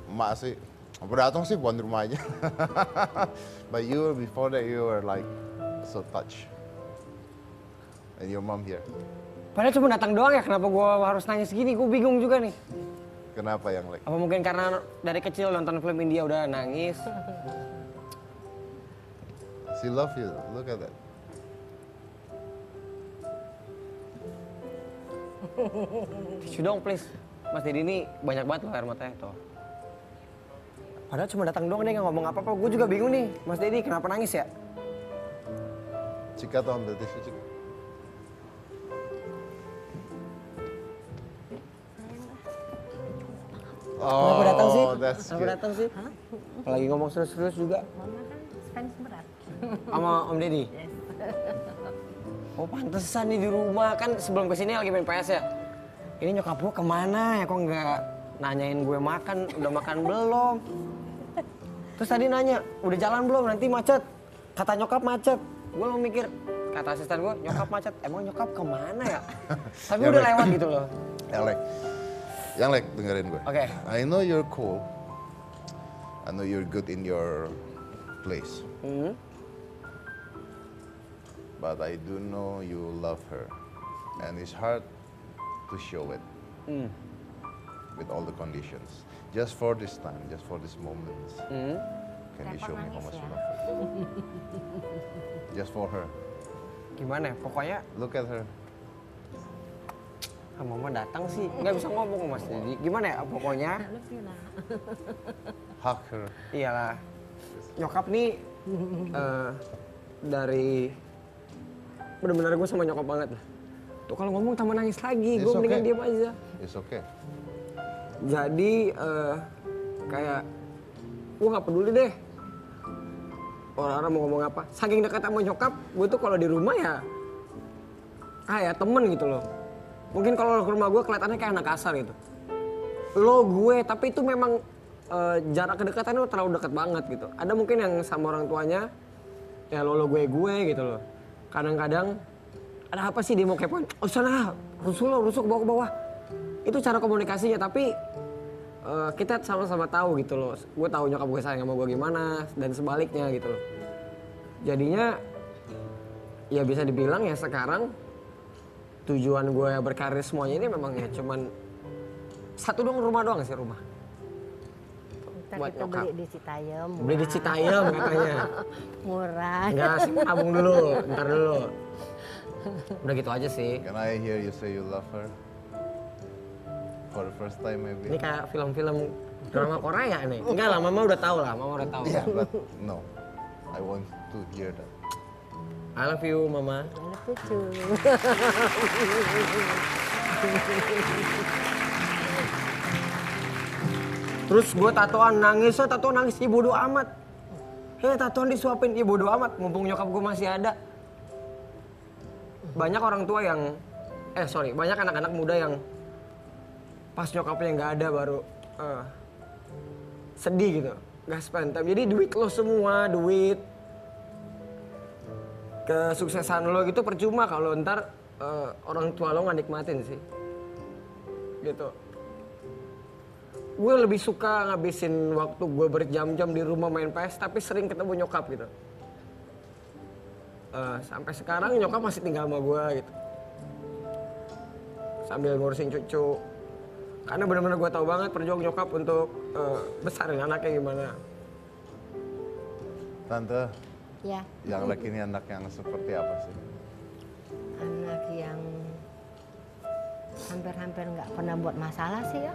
emak sih, apa datang sih bukan di rumah aja. But you before that you were like so touched. And your mom here. padahal cuma datang doang ya. Kenapa gua harus nangis gini? Gue bingung juga nih. Kenapa yang Lek? Apa mungkin karena dari kecil nonton film India udah nangis? She love you. Look at that. Tisu dong please. Mas Didi ini banyak banget loh air matanya tuh. Padahal cuma datang doang, dia nggak ngomong apa-apa. Gue juga bingung nih, Mas Didi kenapa nangis ya? Cika tuh ambil tisu Cika. Kenapa datang sih? That's Kenapa cute. datang sih? Lagi ngomong serius-serius juga. Mama kan fans berat. Sama Om Deddy? Oh pantesan nih di rumah, kan sebelum kesini lagi main PS ya. Ini nyokap gue kemana ya, kok nggak nanyain gue makan, udah makan belum? Terus tadi nanya, udah jalan belum, nanti macet. Kata nyokap macet. Gue lo mikir, kata asisten gue, nyokap macet. Emang nyokap kemana ya? Tapi Ya, udah baik. lewat gitu loh. Yang Lek dengerin gue. Oke. I know you're cool. I know you're good in your place. Hmm. But I do know you love her. And it's hard to show it Hmm. with all the conditions. Just for this time, just for this moment. Hmm. Can you Kenapa show me how nangis much ya? you love her? Just for her. Gimana ya, pokoknya Look at her. Mama datang sih, nggak bisa ngomong Mas Deddy. Gimana ya, pokoknya Love you lah. Hug her. iyalah. Nyokap nih dari bener-bener gue sama nyokap banget lah. Tuh kalau ngomong tambah nangis lagi, gue It's mendingan okay. diam aja. It's okay. Jadi kayak gue nggak peduli deh orang-orang mau ngomong apa. Saking dekat sama nyokap, gue tuh kalau di rumah ya ya temen gitu loh. Mungkin kalau ke rumah gue kelihatannya kayak anak kasar gitu. Lo gue, tapi itu memang jarak kedekatannya terlalu dekat banget gitu. Ada mungkin yang sama orang tuanya ya lo gue gitu loh. Kadang-kadang ada apa sih dia mau kepoin? Oh sana, rusuk ke bawah. Itu cara komunikasinya, tapi kita sama-sama tahu gitu loh. Gue tahu nyokap gue sayang sama gue gimana dan sebaliknya gitu loh. Jadinya ya bisa dibilang ya sekarang tujuan gue berkarir semuanya ini memang ya cuman satu dong, rumah doang sih, rumah. Ntar Buat kita nyokap. beli di Citayam. Beli di Citayam katanya. Murah. Enggak sih, nabung dulu, ntar dulu. Udah gitu aja sih. Can I hear you say you love her? For the first time maybe. Ini kayak film-film drama Korea nih. Enggak lah, mama udah tahu lah, mama udah tahu. Yeah, but no. I want to hear that. I love you, mama. I love you too. Terus gue tatoan nangis, ya bodo amat. Tatoan disuapin, ya bodo amat. Mumpung nyokap gue masih ada. Banyak orang tua yang, banyak anak-anak muda yang pas nyokapnya nggak ada baru sedih gitu. Gak spend time. Jadi duit lo semua, duit kesuksesan lo gitu percuma kalau ntar orang tua lo nggak nikmatin sih. Gitu. gue lebih suka ngabisin waktu gue berjam-jam di rumah main PS, tapi sering ketemu nyokap gitu. Sampai sekarang nyokap masih tinggal sama gue gitu. Sambil ngurusin cucu. Karena benar-benar gue tahu banget perjuangan nyokap untuk besarin anaknya gimana. Tante, Ya, yang laki ini anak yang seperti apa sih? anak yang hampir-hampir nggak pernah buat masalah sih ya.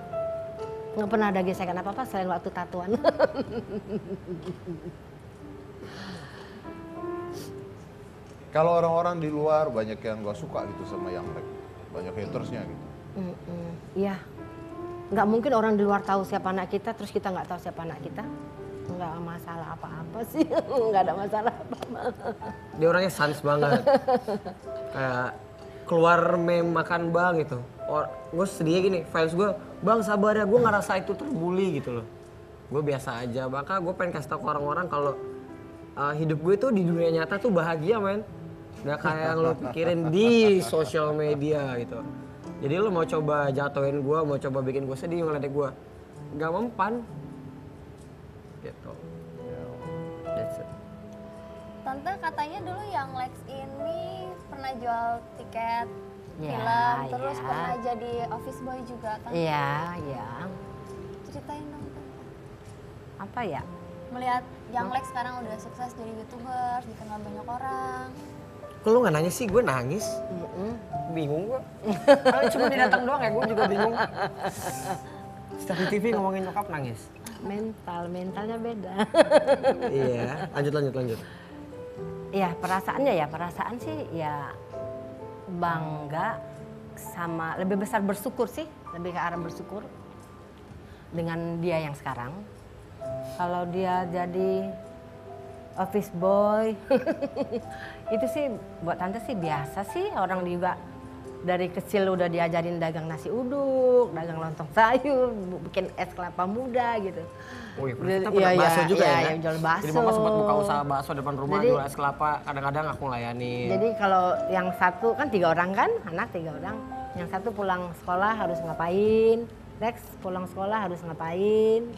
Nggak pernah ada gesekan apa-apa selain waktu tatuan. Kalau orang-orang di luar banyak yang gak suka gitu sama yang banyak hatersnya gitu. Iya, nggak mungkin orang di luar tahu siapa anak kita, terus kita nggak tahu siapa anak kita. Nggak masalah apa-apa sih, nggak ada masalah apa-apa. Dia orangnya sans banget. Kayak keluar meme makan bang gitu. Gue sedih gini, files gue, bang sabar ya, gue ngerasa itu terbully gitu loh. Gue biasa aja, bahkan gue pengen kasih tau ke orang-orang kalau hidup gue tuh di dunia nyata tuh bahagia men. Gak kayak yang lo pikirin di sosial media gitu. Jadi lo mau coba jatuhin gue, mau coba bikin gue sedih ngeledek gue, gak mempan. Gitu. That's it. Tante katanya dulu yang Lex ini pernah jual tiket Ya, film, terus ya. pernah jadi office boy juga. Tante, Iya, iya. ceritain dong Tante. Apa ya? Melihat yang Lex sekarang udah sukses jadi YouTuber, dikenal banyak orang. Kok lo gak nanya sih, gue nangis. Bingung gue. Kalau cuma dia datang doang ya, gue juga bingung. Setiap di TV ngomongin nyokap nangis. Mentalnya beda. Iya, lanjut. Iya, perasaan sih ya bangga sama lebih besar bersyukur sih, lebih ke arah bersyukur dengan dia yang sekarang. Kalau dia jadi office boy, itu sih buat tante sih biasa sih, orang juga dari kecil udah diajarin dagang nasi uduk, dagang lontong sayur, bikin es kelapa muda gitu. Oh iya, kita pernah bakso juga ya? Iya, jual bakso. Jadi mama sempat buka usaha bakso depan rumah, Jadi- jual es kelapa, kadang-kadang aku ngelayanin. Jadi kalau yang satu kan 3 orang kan, anak 3 orang. Yang satu pulang sekolah harus ngapain, Lex pulang sekolah harus ngapain.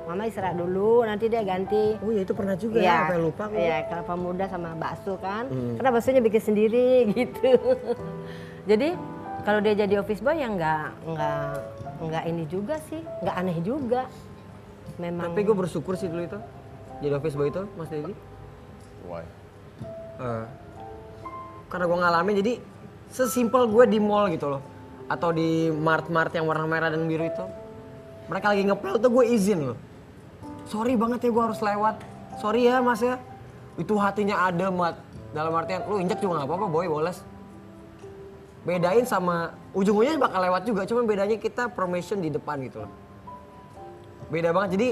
Mama istirahat dulu, nanti dia ganti. Oh iya itu pernah juga ya, sampai lupa aku. Iya, kelapa muda sama bakso kan. Karena baksonya bikin sendiri gitu. Jadi kalau dia jadi office boy ya nggak ini juga sih, nggak aneh juga. Memang. Tapi gue bersyukur sih dulu itu, jadi office boy itu, Mas Dedi. Why? Karena gue ngalamin, jadi sesimpel gue di mall gitu loh. Atau di mart-mart yang warna merah dan biru itu. Mereka lagi ngepel tuh gue izin loh. Sorry banget ya gue harus lewat. Sorry ya mas ya. Itu hatinya ada mat. Dalam artian lu injak juga gak apa-apa boy, Woles. Bedain sama, ujung-ujungnya bakal lewat juga. Cuman bedanya kita permission di depan gitu loh. Beda banget, jadi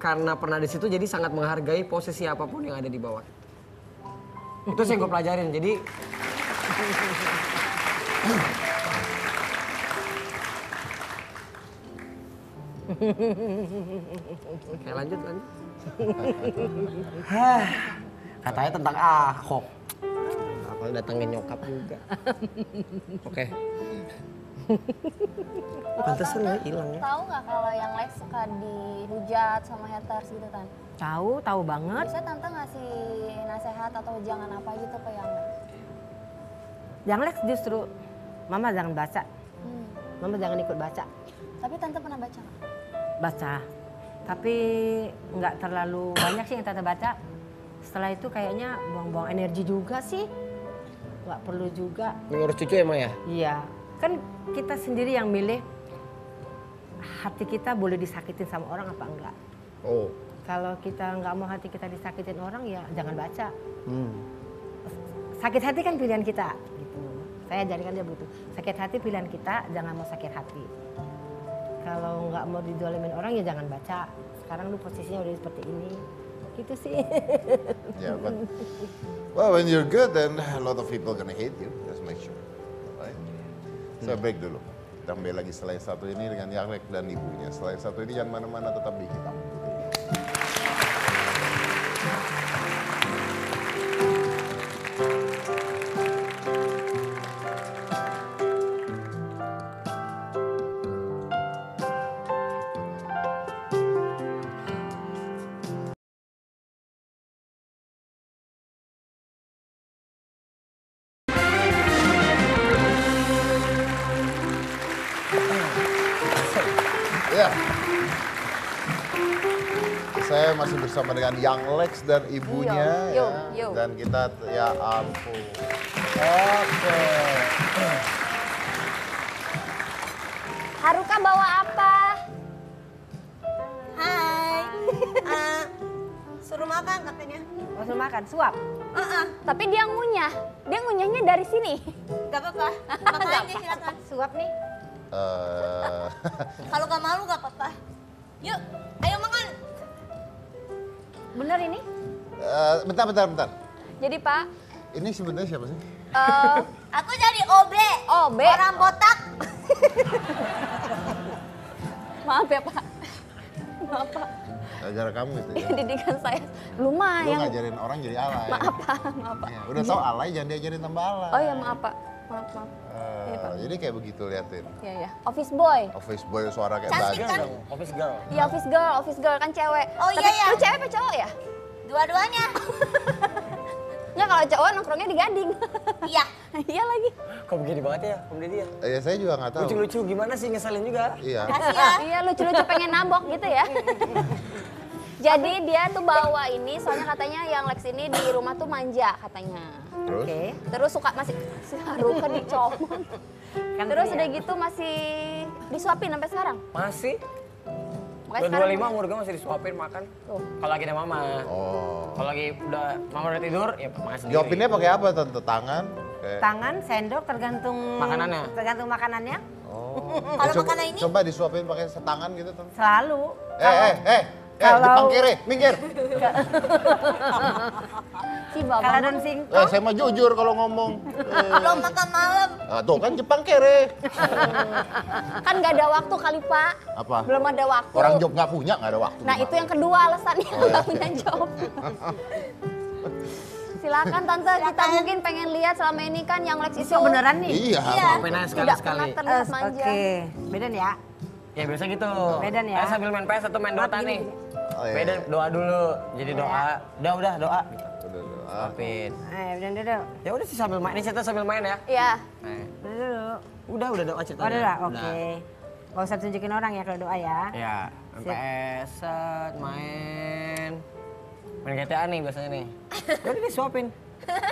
karena pernah di situ jadi sangat menghargai posisi apapun yang ada di bawah. Itu sih yang gue pelajarin, jadi oke lanjut. Katanya tentang Ahok. Bakal datengin nyokap juga. Oke. Pantesan ya hilang ya. Tahu nggak kalau yang Lex suka dihujat sama haters gitu kan? Tahu banget. Biasanya Tante ngasih nasihat atau jangan apa gitu ke yang Lex? Yang Lex justru, Mama jangan baca. Mama jangan ikut baca. Tapi Tante pernah baca nggak? Baca. Tapi nggak terlalu banyak sih yang Tante baca. Setelah itu kayaknya buang-buang energi juga sih. Nggak perlu juga. Ngurus cucu emang ya? Iya. Kan kita sendiri yang milih hati kita boleh disakitin sama orang apa enggak. Oh. Kalau kita nggak mau hati kita disakitin orang ya jangan baca. Sakit hati kan pilihan kita. Gitu. Saya ajarkan dia begitu. Sakit hati pilihan kita, jangan mau sakit hati. Kalau nggak mau didolimin orang ya jangan baca. Sekarang lu posisinya udah seperti ini. Gitu sih. Yeah, but well, when you're good, then a lot of people gonna hate you. Just make sure, right? So break dulu. Kita kembali lagi setelah yang satu ini dengan Yarek dan ibunya. Setelah yang satu ini jangan mana-mana, tetap di Hitam Putih. saya masih bersama dengan Young Lex dan ibunya. Yo, ya. yo. Dan kita, ya ampun. Oke. Haruka bawa apa? Hai. Suruh makan katanya. Langsung makan, suap. Tapi dia ngunyah. Dia ngunyahnya dari sini. Gak apa-apa. Makan Nggak aja silakan. Suap nih. Kalau gak malu gak apa-apa. Yuk, ayo makan. Bener ini? Bentar. Jadi Pak, Ini sebenarnya siapa sih? Aku jadi OB. OB. Orang botak. Maaf ya Pak. Maaf Pak. Gara-gara kamu itu ya. Didikan saya Lu lumayan. ngajarin orang jadi alay. Maaf Pak, maaf Pak. Ya, udah tau alay jangan diajarin tambah alay. Oh ya maaf Pak. Maaf. Iya, Pak. Jadi kayak begitu liatin. Iya ya. Office boy. Office boy suara kayak Cantik bagus. kan? Office girl. Iya office girl kan cewek. Oh, Tapi iya, ya. Lu cewek apa cowok ya? Dua-duanya. Nggak kalau cowok nongkrongnya di Gading. Iya. Iya lagi. Kok begini banget ya, Om Deddy ya? Ya saya juga nggak tahu. Lucu-lucu gimana sih, ngeselin juga. Iya. Kasih ya. Iya lucu-lucu pengen nambok gitu ya. Jadi dia tuh bawa ini, soalnya katanya yang Lex ini di rumah tuh manja katanya. Terus? Oke. Terus suka masih Haruka dicomot. Kan Terus dia. udah gitu masih disuapin sampai sekarang. Masih? Makanya Udah sekarang 25 umur gue masih disuapin makan. tuh. Kalau lagi ada mama. Oh. Kalau lagi udah mama udah tidur, ya makan sendiri. Jawabinnya pakai apa tante? Tangan? Kayak... Tangan, sendok tergantung Makanannya? Tergantung makanannya. Oh. Kalau Coba- makanan ini? Coba disuapin pakai setangan gitu tante. Selalu. Jepang kalau- kiri, minggir. Si Kalau Baba. dan singkong, Saya mah jujur kalau ngomong. Belum makan malam. Tuh kan Jepang kiri. Kan nggak ada waktu kali Pak. Apa? Belum ada waktu. Orang job nggak punya, nggak ada waktu. Nah itu yang kedua alasannya nggak punya job. Silakan Tante, kita mungkin pengen lihat selama ini kan yang Lex itu itu beneran nih. Iya. Suapin aja tidak sekali-sekali. pernah terlihat manja. Oke, bedan ya. Ya biasa gitu. Bedan ya. Sambil main PS atau main Dota Gini, nih. gini. Oh, iya. Beda doa dulu. Jadi doa. Udah doa. Udah. Suapin. Bedan dulu. Ya udah sih sambil main. Ini cerita sambil main ya. Iya. Nah, Bedan dulu. udah doa ceritanya. Oh, udah, oke. Gak usah tunjukin orang ya kalau doa ya. Ya, main Sip. PS, set, main GTA nih biasanya nih. Udah disuapin.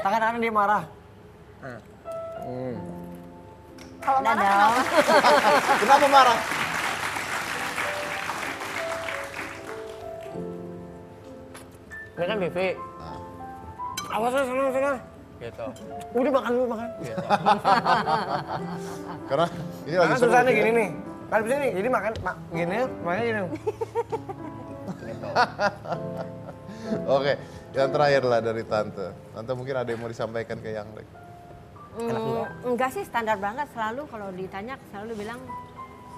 Tangan-tangan dia marah. Nah. Kalau Udah marah dong. Kenapa marah? Ini kan Bibi. Awas lu sana. Gitu. Udah makan dulu makan. Gitu. Karena ini lagi Karena seru. susahnya gini nih. Kan bisa nih, jadi makan gini, makanya gini. Oke, yang terakhir lah dari Tante. Tante mungkin ada yang mau disampaikan ke Yang Lex. Enggak sih, standar banget. Selalu kalau ditanya selalu bilang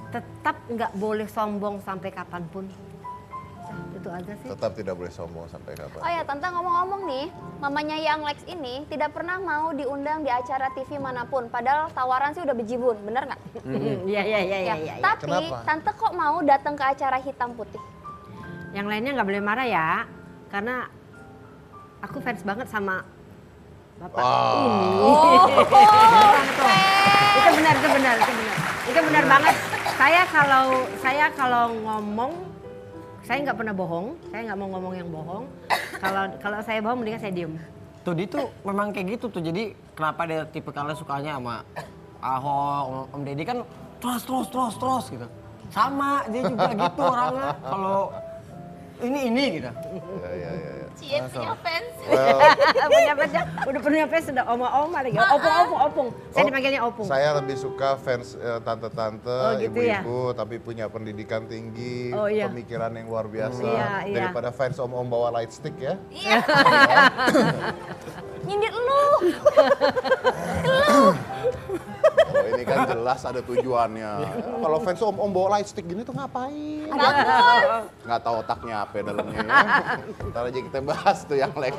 tetap nggak boleh sombong sampai kapanpun. Itu aja sih. Tetap tidak boleh sombong sampai kapan. Oh ya, Tante ngomong-ngomong nih, mamanya yang Lex ini tidak pernah mau diundang di acara TV manapun. Padahal tawaran sih udah bejibun, bener nggak? Iya. Ya. Tapi Kenapa? Tante kok mau datang ke acara hitam putih? Yang lainnya nggak boleh marah ya, karena aku fans banget sama Bapak ini. Itu benar banget. Saya kalau ngomong, saya nggak pernah bohong. Saya nggak mau ngomong yang bohong. Kalau saya bohong, mendingan saya diem. Tuh dia tuh memang kayak gitu tuh. Jadi kenapa dia tipe kalian sukanya sama Ahok, Om Deddy kan terus gitu. Sama dia juga gitu orangnya. Kalau ini gitu. Ya. Cie punya fans. punya fans ya? Udah punya fans sudah oma-oma lagi. Opung. Saya dipanggilnya Opung. Saya lebih suka fans tante-tante, Oh, gitu ya? ibu-ibu, tapi punya pendidikan tinggi, Oh, iya. pemikiran yang luar biasa. Iya. Daripada fans om-om bawa light stick ya. Iya. Nyindir lu. Oh, ini kan jelas ada tujuannya. Kalau fans om-om bawa light stick gini tuh ngapain? Nggak tahu otaknya apa dalamnya ya. Ntar aja kita bahas tuh yang Lex.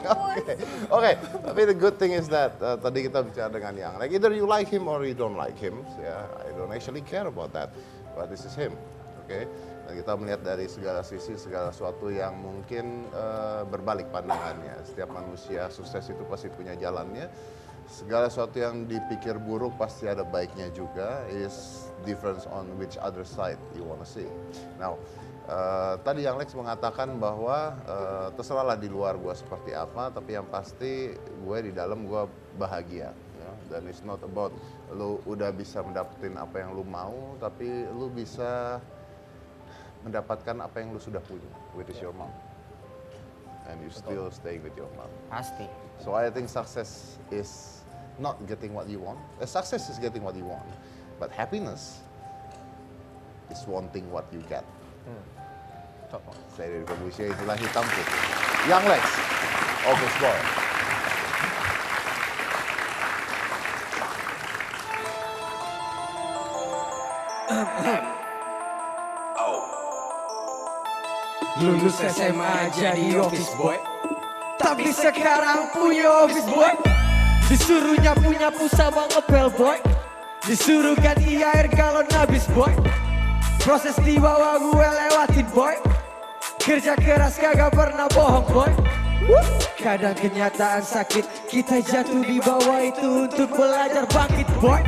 Oke. Tapi the good thing is that tadi kita bicara dengan Yang Lex. Either you like him or you don't like him. Ya, I don't actually care about that. But this is him. Oke. Dan kita melihat dari segala sisi, segala sesuatu yang mungkin berbalik pandangannya. Setiap manusia sukses itu pasti punya jalannya. segala sesuatu yang dipikir buruk pasti ada baiknya juga. Is difference on which other side you wanna see. Now, tadi yang Lex mengatakan bahwa terserahlah di luar gue seperti apa, tapi yang pasti gue di dalam gue bahagia. Dan it's not about lu udah bisa mendapatkan apa yang lu mau, tapi lu bisa mendapatkan apa yang lu sudah punya, which is your mom. And you still staying with your mom. Pasti. So I think success is not getting what you want. Success is getting what you want. But happiness is wanting what you get. Saya dari Kombusia, itulah hitam putih. Young Lex, Office Boy. Lulus SMA jadi office boy, tapi sekarang punya office boy. Disuruh nyapu-nyapu sama ngepel boy, disuruh ganti air galon habis boy. Proses di bawah gue lewatin boy, kerja keras kagak pernah bohong boy. Kadang kenyataan sakit, kita jatuh di bawah itu untuk belajar bangkit boy.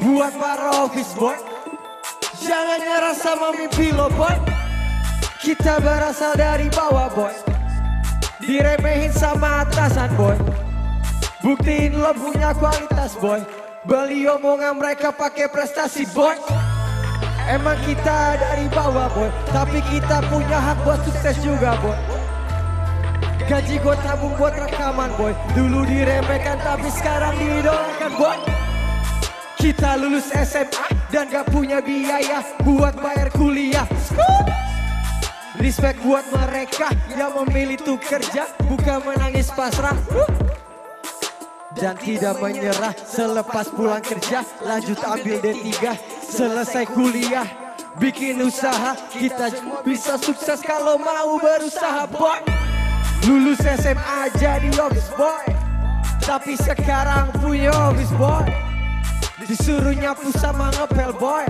Buat para office boy, jangan nyerah sama mimpi lo boy. Kita berasal dari bawah boy, diremehin sama atasan boy. Buktiin lo punya kualitas boy, beli omongan mereka pakai prestasi boy. Emang kita dari bawah boy, tapi kita punya hak buat sukses juga boy. Gaji gue tabung buat rekaman boy, dulu diremehkan tapi sekarang diidolakan boy. Kita lulus SMA dan gak punya biaya buat bayar kuliah. Respect buat mereka yang memilih tuh kerja, bukan menangis pasrah. Dan tidak menyerah selepas pulang kerja, lanjut ambil D3, selesai kuliah, bikin usaha. Kita cuma bisa sukses kalau mau berusaha boy. Lulus SMA jadi office boy, tapi sekarang punya office boy. Disuruh nyapu sama ngepel boy,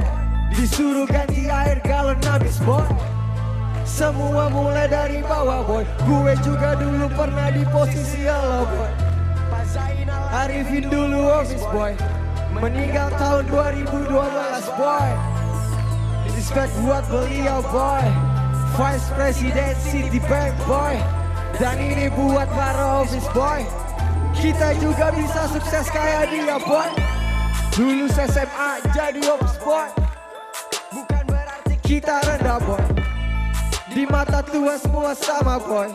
disuruh ganti air galon habis boy. Semua mulai dari bawah boy, gue juga dulu pernah di posisi lo boy. Arifin dulu office boy, meninggal tahun 2012 boy. Respect buat beliau boy, Vice President Citibank boy. Dan ini buat para office boy, kita juga bisa sukses kayak dia boy. Lulus SMA jadi office boy, bukan berarti kita rendah boy. Di mata Tuhan semua sama boy,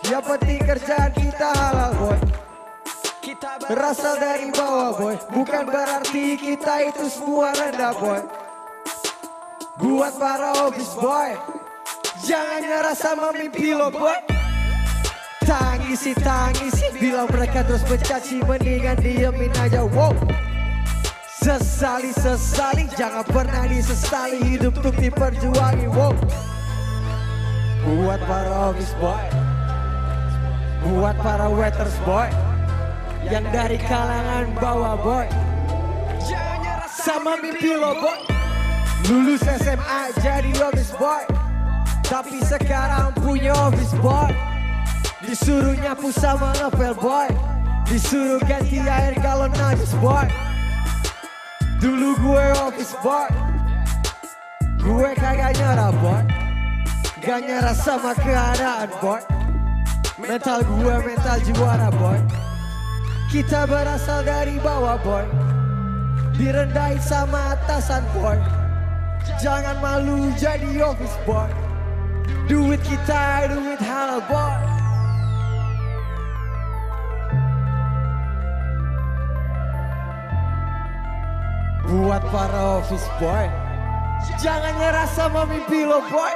yang penting kerjaan kita halal boy. Kita berasal dari bawah boy, bukan berarti kita itu semua rendah boy. Buat para office boy, jangan nyerah sama mimpi lo boy. Tangisi, bila mereka terus mencaci, mendingan diemin aja wow. Sesali, jangan pernah disesali, hidup tuh diperjuangi wow. Buat para office boy, buat para waiters boy, yang dari kalangan bawah boy, jangan nyerah sama mimpi lo boy. Lulus SMA jadi office boy, tapi sekarang punya office boy. Disuruh nyapu sama ngepel boy, disuruh ganti air galon habis boy. Dulu gue office boy, gue kagak nyerah boy, gak nyerah sama keadaan boy. Mental gue mental juara boy. Kita berasal dari bawah boy, direndahin sama atasan boy. Jangan malu jadi office boy, duit kita duit halal boy. Buat para office boy, jangan nyerah sama mimpi lo boy.